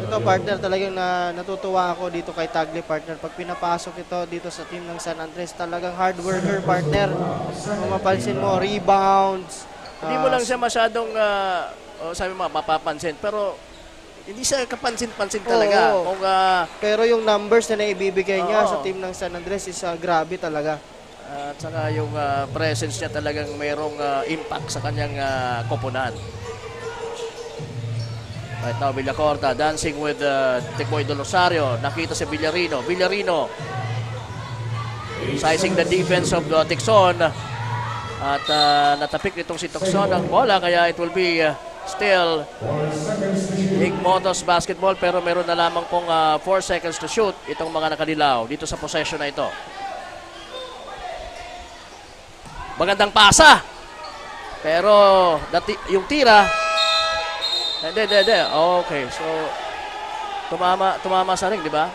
Ito, partner, talagang natutuwa ako dito kay Tagle, partner. Pag pinapasok ito dito sa team ng San Andres, talagang hard worker, partner. Kung mapansin mo, rebounds. Hindi mo lang siya masyadong, sabi mo, mapapansin. Pero hindi siya kapansin-pansin talaga. Oo. Kung, Pero yung numbers na naibibigay niya Oo. sa team ng San Andres is grabe talaga. at saka yung presence niya talagang mayroong impact sa kanyang koponan. Right now, Villacorta dancing with Tikboy Del Rosario. Nakita si Villarino. Villarino sizing the defense of Tixon. At natapik nitong si Tixon ang bola. Kaya it will be still Higmoto's basketball. Pero meron na lamang pong 4 seconds to shoot itong mga nakadilaw dito sa possession na ito. Magandang pasa. Pero yung tira, hindi. Okay, so tumama sa ring, di ba?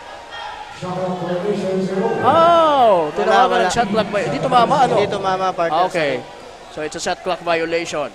Oh, tinawag ng shot clock violation. Di tumama, ano? Hindi tumama, partner. Okay. So it's a shot clock violation.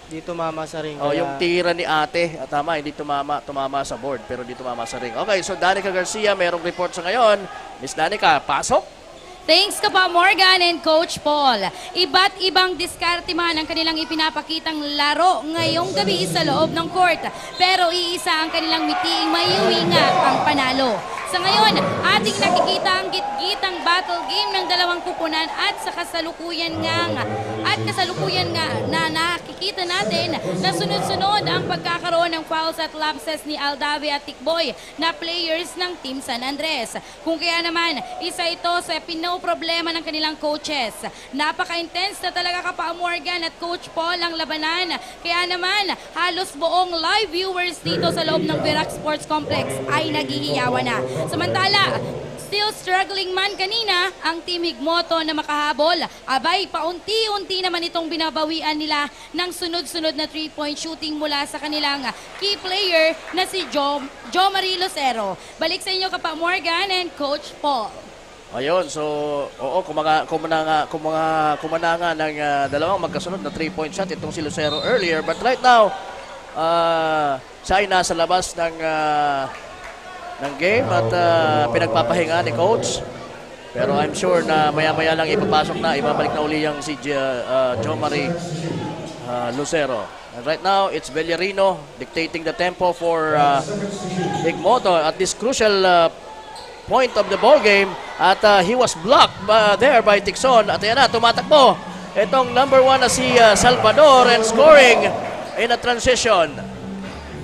Di tumama sa ring. Oh, yung tira ni Ate, tama, hindi tumama sa board, pero di tumama sa ring. Okay, so Danica Garcia, merong report sa ngayon. Miss Danica, pasok. Thanks ka pa, Morgan and Coach Paul. Iba't ibang diskarte man ang kanilang ipinapakitang laro ngayong gabi sa loob ng court. Pero iisa ang kanilang mitiing maiuwi nga ang panalo. Sa ngayon, ating nakikita ang gitgitang battle game ng dalawang kupunan at kasalukuyan nga na nakikita natin na sunod-sunod ang pagkakaroon ng fouls at lapses ni Aldabe at Tikboy na players ng Team San Andres. Kung kaya naman, isa ito sa problema ng kanilang coaches. Napaka-intense na talaga Kapa Morgan at Coach Paul ang labanan. Kaya naman, halos buong live viewers dito sa loob ng Virac Sports Complex ay naghihiyawan na. Samantala, Still struggling man kanina ang Team Higmoto na makahabol. Abay, paunti-unti naman itong binabawian nila ng sunod-sunod na 3-point shooting mula sa kanilang key player na si Jo Marie Lucero. Balik sa inyo Kapa Morgan and Coach Paul. Ayun, so, oo, kumananga ng dalawang magkasunod na 3-point shot itong si Lucero earlier. But right now, siya ay nasa labas ng game at pinagpapahinga ni Coach. Pero I'm sure na maya-maya lang ipapasok na, ibabalik na uli yung si Jo Marie Lucero. And right now, it's Villarino dictating the tempo for Higmoto at this crucial point of the ball game at he was blocked there by Tixon at ayan na, tumatakbo itong number 1 na si Salvador and scoring in a transition.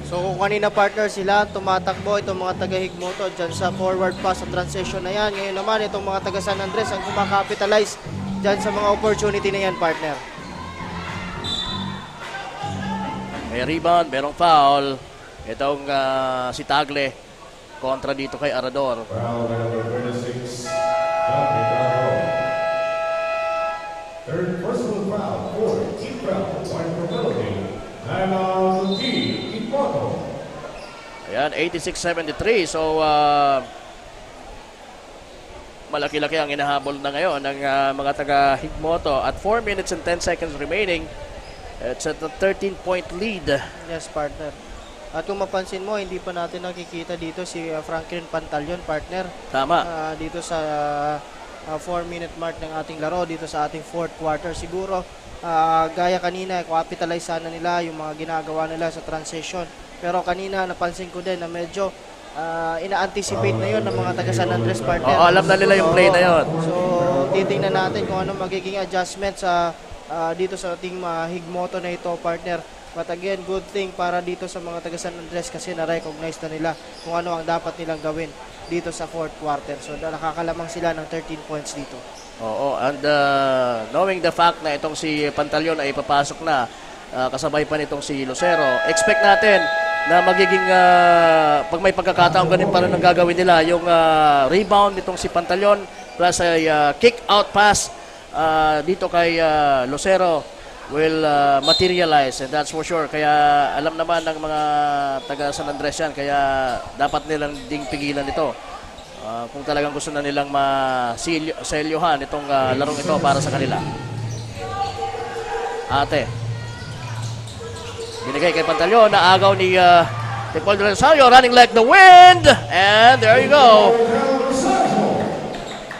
So kung kanina partner sila, tumatakbo itong mga taga-Higmoto dyan sa forward pass sa transition na yan. Ngayon naman itong mga taga San Andres ang kumakapitalize dyan sa mga opportunity na yan partner. May rebound, merong foul itong si Tagle kontra dito kay Arador. Foul number 26, Dominic Arroyo. Third personal foul, fourth team foul, one for penalty. And on team Higmoto. Ayan, 86-73. So, malaki-laki ang inahabol na ngayon ng mga taga-Higmoto. At 4 minutes and 10 seconds remaining, it's at a 13-point lead. Yes partner. At kung mapansin mo, hindi pa natin nakikita dito si Franklin Pantaleon, partner. Tama. Dito sa 4-minute mark ng ating laro, dito sa ating fourth quarter. Siguro, gaya kanina, capitalize sana nila yung mga ginagawa nila sa transition. Pero kanina, napansin ko din na medyo ina-anticipate na yun ng mga taga San Andres, partner. Oo, alam na nila yung play na yun. So, titingnan natin kung ano magiging adjustment sa dito sa ating Higmoto na ito, partner. But again, good thing para dito sa mga taga San Andres kasi na-recognize na nila kung ano ang dapat nilang gawin dito sa fourth quarter. So nakakalamang sila ng 13 points dito. Oo, and knowing the fact na itong si Pantaleon ay papasok na, kasabay pa nitong si Lucero, expect natin na magiging, pag may pagkakataon ganun pa rin ang gagawin nila, yung rebound nitong si Pantaleon plus ay kick-out pass dito kay Lucero will materialize, and that's for sure. Kaya alam naman ng mga taga San Andres yan, kaya dapat nilang ding pigilan ito kung talagang gusto na nilang maselyohan itong larong ito para sa kanila. Ate, binigay kay Pantaleon, naagaw ni Tipol de Rosario, running like the wind, and there you go.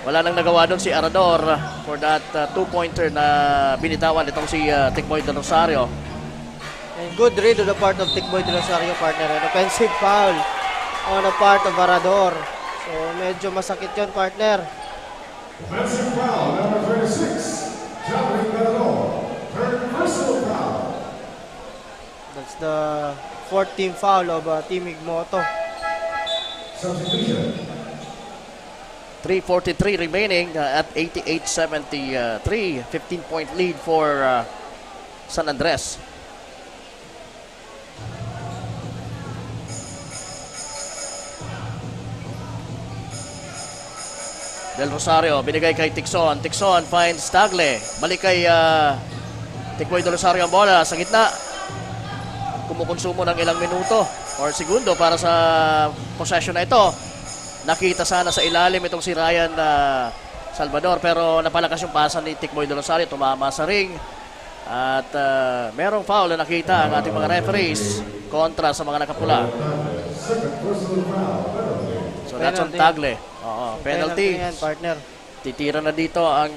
Wala nang nagawa doon si Arador for that two-pointer na binitawan itong si Tikboy de Rosario. And good read on the part of Tikboy de Rosario, partner. An offensive foul on the part of Arador. So medyo masakit yun, partner. Offensive foul number 36, Dominic Arroyo. Third personal foul. That's the fourth team foul of Team Higmoto. Substitution. 3:43 remaining at 88-73. 15-point lead for San Andres. Del Rosario, binigay kay Tixon. Tixon finds Tagle. Balik kay Tikboy Del Rosario ang bola sa gitna. Kumukonsumo ng ilang minuto or segundo para sa possession na ito. Nakita sana sa ilalim itong si Ryan Salvador, pero napalakas yung pasa ni Tikboy de Rosario, tumama sa ring. At merong foul na nakita ang ating mga referees kontra sa mga nakapula. So that's on Tagle. Penalty. Yan, partner. Titira na dito ang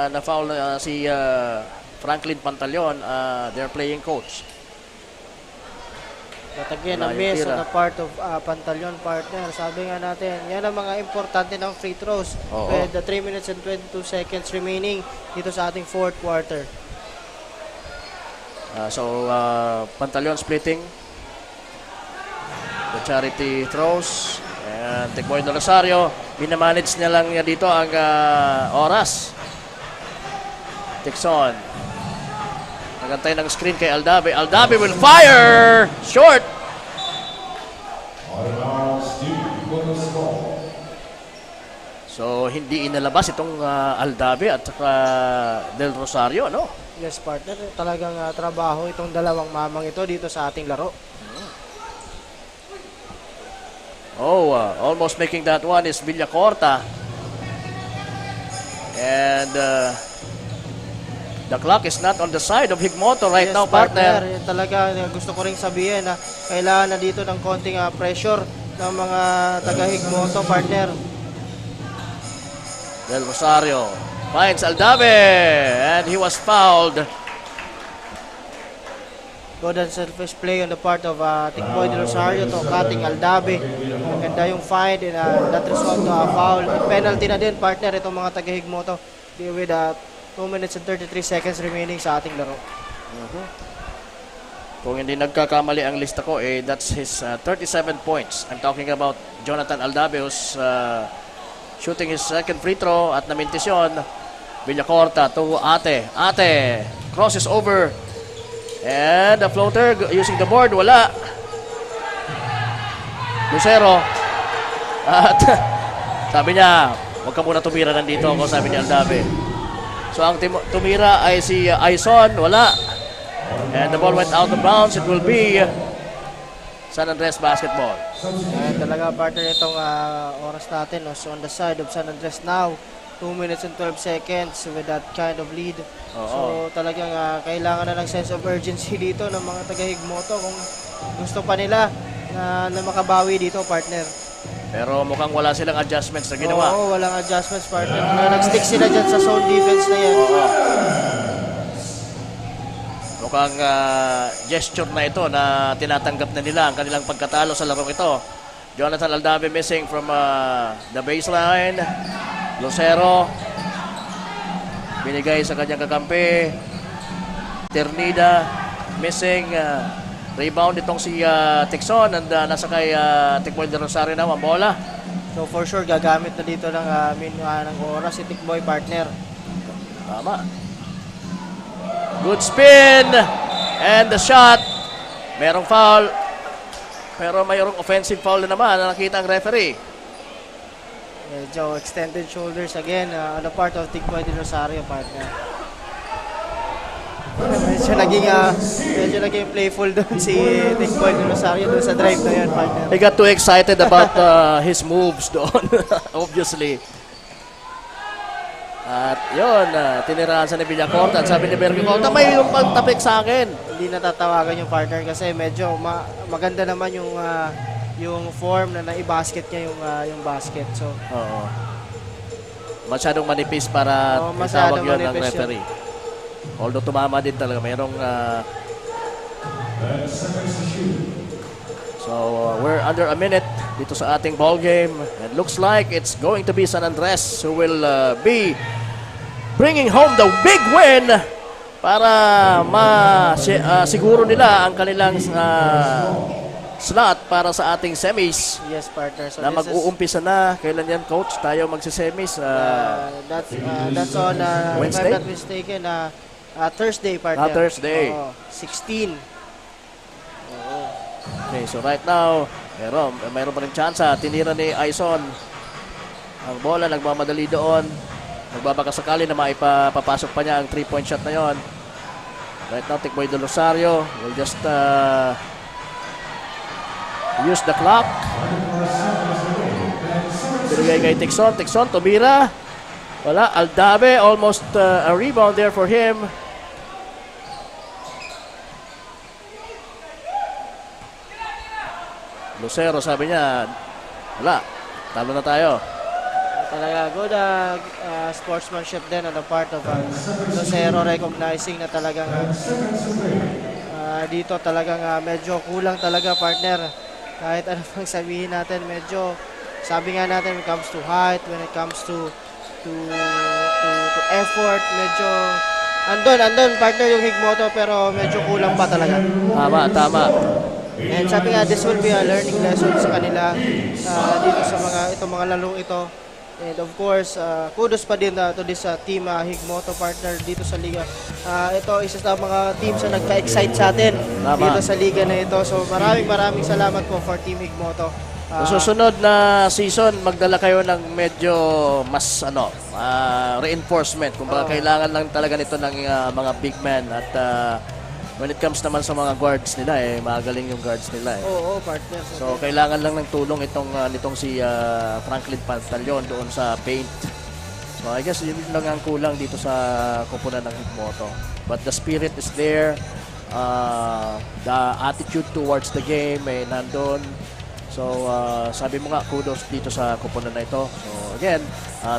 na-foul si Franklin Pantaleon, their playing coach. But again, a miss on the part of Pantaleon, partner. Sabi nga natin, yan ang mga importante ng free throws. With the 3 minutes and 22 seconds remaining dito sa ating fourth quarter. So, Pantaleon splitting the charity throws. And Tikboy de Rosario, binamanage niya lang niya dito ang oras. Tixon. Nagantay ng screen kay Aldabe. Aldabe will fire! Short! So, hindi inalabas itong Aldave at saka Del Rosario, no? Yes, partner. Talagang trabaho itong dalawang mamang ito dito sa ating laro. Oh, almost making that one is Villacorta. And the clock is not on the side of Higmoto right Yes, now, partner. Talaga gusto ko ring sabihin na kailangan na dito ng konting pressure ng mga taga-Higmoto, partner. Del Rosario finds Aldave and he was fouled. Good and selfish play on the part of Tikboy Del Rosario to cutting Aldave. Maganda yung find and that result to a foul. Penalty na din, partner, itong mga taga-Higmoto with 2 minutes and 33 seconds remaining sa ating laro. Kung hindi nagkakamali ang lista ko, that's his 37 points. I'm talking about Jonathan Aldave who's shooting his second free throw at namintis yun. Villacorta to Ate. Ate crosses over. And the floater using the board, wala. Lucero. At sabi niya, huwag ka muna tumira, nandito ako, sabi ni Aldave. So ang tumira ay si Aison, wala. And the ball went out of bounds. It will be San Andres basketball. And talaga, partner, itong oras natin was on the side of San Andres now. 2 minutes and 12 seconds with that kind of lead. So talagang kailangan na ng sense of urgency dito ng mga taga-Higmoto kung gusto pa nila na makabawi dito, partner. Pero mukhang wala silang adjustments na ginawa. Oo, walang adjustments, partner. Nag-stick sila dyan sa zone defense na yan. Mukhang gesture na ito na tinatanggap na nila ang kanilang pagkatalo sa larong ito. Jonathan Aldave missing from the baseline. Lucero binigay sa kanyang kakampi. Ternida missing. Rebound itong si Tixon and nasa kay Tikboy de Rosario na ang bola. So for sure gagamit na dito ng ng oras si Tikboy, partner. Tama. Good spin and the shot. Merong foul. Pero mayroong offensive foul na naman na nakita ang referee. Medyo extended shoulders again on the part of Tikboy de Rosario, partner. Medyo naging playful doon si Tikboy de Rosario doon sa drive na yan, partner. He got too excited about his moves doon, obviously. At yun, tinirahan sa ni Villacorta at sabi ni Villacorta, may yung pagtapik sa akin. Hindi natatawagan yung partner kasi medyo maganda naman yung form na naibasket niya yung basket. So, masyadong manipis para itawag yun ng manipis referee. Although tumama din talaga, mayroong so we're under a minute dito sa ating ball game. It looks like it's going to be San Andres who will be bringing home the big win para siguro nila ang kanilang slot para sa ating semis. Yes, partner. So na mag-uumpisa na. Kailan yan, coach? Tayo magsisemis. That's on Wednesday? if I'm not mistaken, Thursday, partner. Thursday. 16. Okay, so right now, mayroon pa rin chance. Tinira ni Aison ang bola, nagmamadali doon. Nagbabaka sakali na maipapasok pa niya ang 3-point shot na yon. Right now, Tikboy de Rosario will just use the clock. Binigay kay Tixon. Tixon, tumira. Wala. Aldave, almost a rebound there for him. Lucero, sabi niya, wala. Talo na tayo. Talaga good sportsmanship din on the part of Lucero, recognizing na talagang dito talagang medyo kulang talaga, partner. Kahit ano pang sabihin natin, medyo sabi nga natin when it comes to height, when it comes to effort, medyo andun partner yung Higmoto, pero medyo kulang pa talaga. Tama. And sabi nga, this will be a learning lesson sa kanila dito sa itong mga lalong ito. And of course, kudos pa din to this team Higmoto, partner, dito sa liga. Ito isa sa mga teams na nagka-excite sa atin dito sa liga na ito. So maraming salamat po for Team Higmoto. Sa susunod na season, magdala kayo ng medyo mas reinforcement. Kumbaga kailangan lang talaga nito ng mga big men at when it comes naman sa mga guards nila magaling yung guards nila Oo, partner. So kailangan lang ng tulong nitong si Franklin Pantaleon doon sa paint. So I guess yun lang ang kulang dito sa koponan ng Higmoto. But the spirit is there. The attitude towards the game nandun. So, sabi mo nga, kudos dito sa koponan na ito. So, again,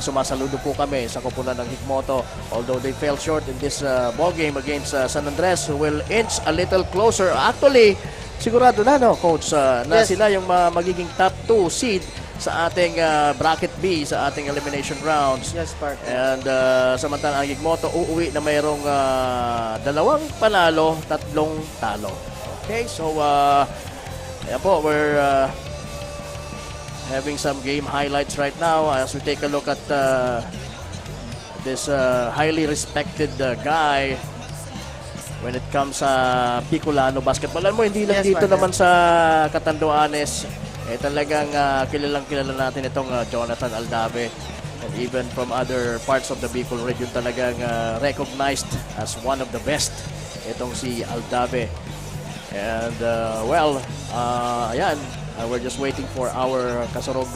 sumasaludo po kami sa koponan ng Higmoto. Although they fell short in this ball game against San Andres, who will inch a little closer. Actually, sigurado na, no, Coach, na sila yung magiging top 2 seed sa ating bracket B, sa ating elimination rounds. Yes, partner. And samantalang ang Higmoto uuwi na mayroong 2 panalo, 3 talo. Okay, so ayan po, we're having some game highlights right now as we take a look at this highly respected guy when it comes sa Bicolano basketball. Alam mo, hindi lang dito naman sa Catanduanes, talagang kilala natin itong Jonathan Aldave. And even from other parts of the Bicol region, talagang recognized as one of the best itong si Aldave. And ayan, we're just waiting for our Kasurog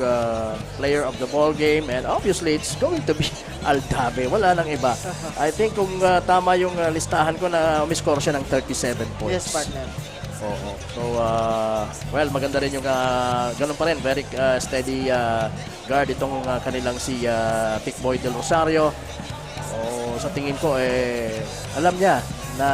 player of the ball game, and obviously it's going to be Aldave. Wala nang iba. I think kung tama yung listahan ko na umiscore siya ng 37 points. Yes, partner. Oo. So, maganda rin yung ganun pa rin. Very steady guard itong kanilang si Pickboy Del Rosario. So, sa tingin ko, alam niya na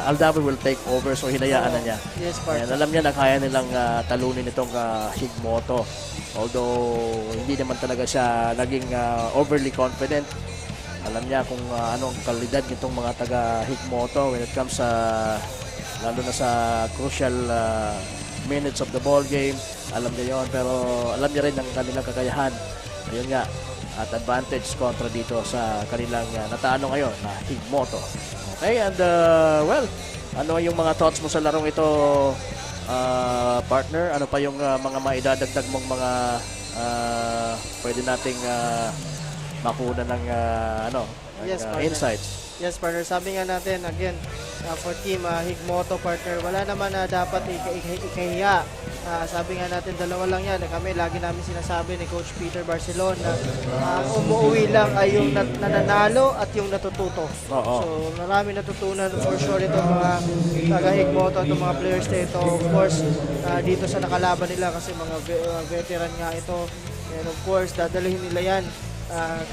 Aldave will take over, so hinayaan na niya. Yes, partner. And alam niya na kaya nilang talunin itong Higmoto. Although, hindi naman talaga siya naging overly confident. Alam niya kung anong kalidad nitong mga taga Higmoto when it comes sa lalo na sa crucial minutes of the ball game. Alam niya yon, pero alam niya rin ang kanilang kakayahan. Ayun nga, at advantage kontra dito sa kanilang natalo ngayon na Higmoto. Okay, and ano yung mga thoughts mo sa larong ito, partner? Ano pa yung mga maidadagdag mong mga pwede nating makuna ng insights? Yes, partner. Sabi nga natin, again, for team Higmoto, partner, wala naman na dapat ikahiya. Sabi nga natin, 2 lang yan. Kami, lagi namin sinasabi ni Coach Peter Barcelon na umuwi lang ay yung nananalo at yung natututo. So, marami natutunan for sure itong mga taga-Higmoto, itong mga players na ito. Of course, dito sa nakalaban nila kasi mga veteran nga ito. And of course, dadalhin nila yan.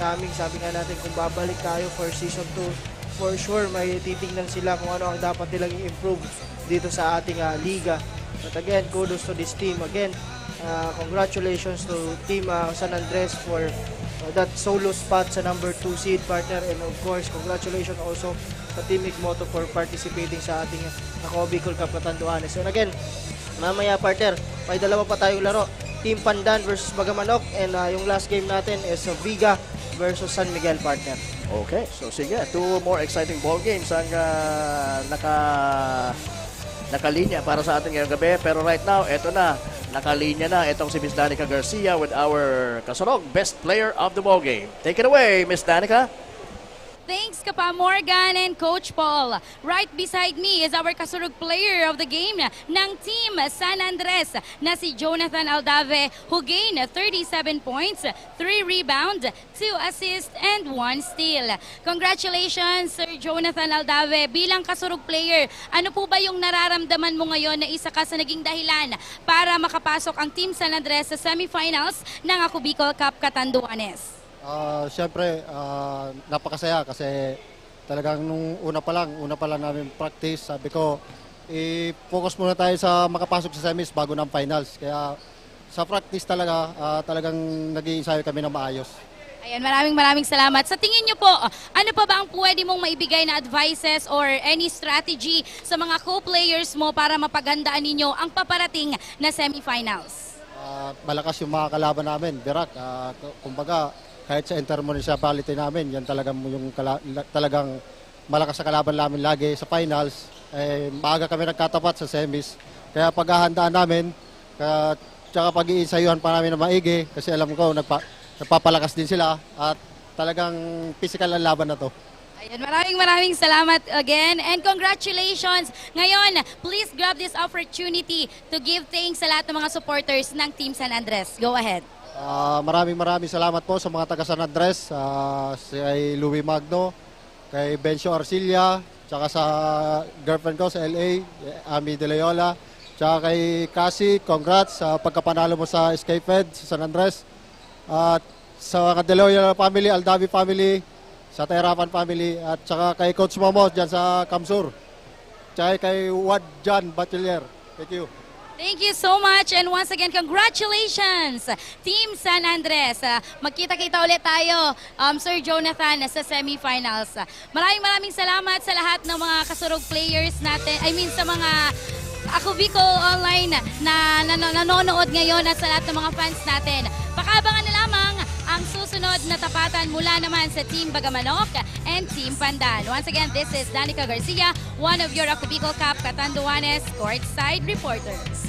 Sabi nga natin, kung babalik tayo for season 2, for sure may titignan sila kung ano ang dapat nilang i-improve dito sa ating liga. But again, kudos to this team. Again, congratulations to Team San Andres for that solo spot sa number 2 seed, partner. And of course, congratulations also sa Team Higmoto for participating sa ating Ako Bicol Cup Catanduanes. And again, mamaya, partner, may 2 pa tayong laro. Team Pandan versus Bagamanok, and yung last game natin is Viga versus San Miguel, partner. Okay, so sige, 2 more exciting ball games ang nakalinya para sa atin ngayong gabi. Pero right now, eto na, nakalinya na itong si Miss Danica Garcia with our Kasurog best player of the ball game. Take it away, Miss Danica. Thanks, Kapa Morgan and Coach Paul. Right beside me is our Kasurug player of the game ng Team San Andres na si Jonathan Aldave, who gained 37 points, 3 rebounds, 2 assists, and 1 steal. Congratulations, Sir Jonathan Aldave. Bilang Kasurug player, ano po ba yung nararamdaman mo ngayon na isa ka sa naging dahilan para makapasok ang Team San Andres sa semifinals ng Ako Bicol Cup Catanduanes? Siyempre, napakasaya kasi talagang nung una pa lang namin practice, sabi ko, i-focus muna tayo sa makapasok sa semis bago ng finals. Kaya sa practice talagang nag-iensayo kami na maayos. Ayan, maraming salamat. Sa tingin niyo po, ano pa ba ang pwede mong maibigay na advices or any strategy sa mga co-players mo para mapaghandaan ninyo ang paparating na semifinals? Malakas yung mga kalaban namin, Birak. Kumbaga, kahit sa intermunicipality namin, yan talagang malakas sa kalaban namin lagi sa finals. Maaga kami nagkatapat sa semis. Kaya paghahandaan namin, tsaka pag-iinsayuhan pa namin na maigi kasi alam ko nagpapalakas din sila at talagang physical ang laban na to. Ayan, maraming salamat again and congratulations. Ngayon, please grab this opportunity to give thanks sa lahat ng mga supporters ng Team San Andres. Go ahead. Maraming salamat po sa mga taga San Andres, kay Louie Magno, kay Bencio Arcilla, tsaka sa girlfriend ko sa LA, Ami De Loyola, tsaka kay Cassie, congrats sa pagkapanalo mo sa Escape Fed sa San Andres. At sa mga De Loyola family, Aldavi family, sa Terapan family, at tsaka kay Coach Momo dyan sa Kamsur, tsaka kay Wad Jan Batilier. Thank you. Thank you so much and once again, congratulations Team San Andres. Magkita-kita ulit tayo, Sir Jonathan, sa semifinals. Maraming salamat sa lahat ng mga kasurog players natin, sa mga Ako Bicol Online na nanonood ngayon at sa lahat ng mga fans natin. Pakabangan na lamang ang susunod na tapatan mula naman sa Team Bagamanok and Team Pandan. Once again, this is Danica Garcia, one of your Ako Bicol Cup Catanduanes courtside reporters.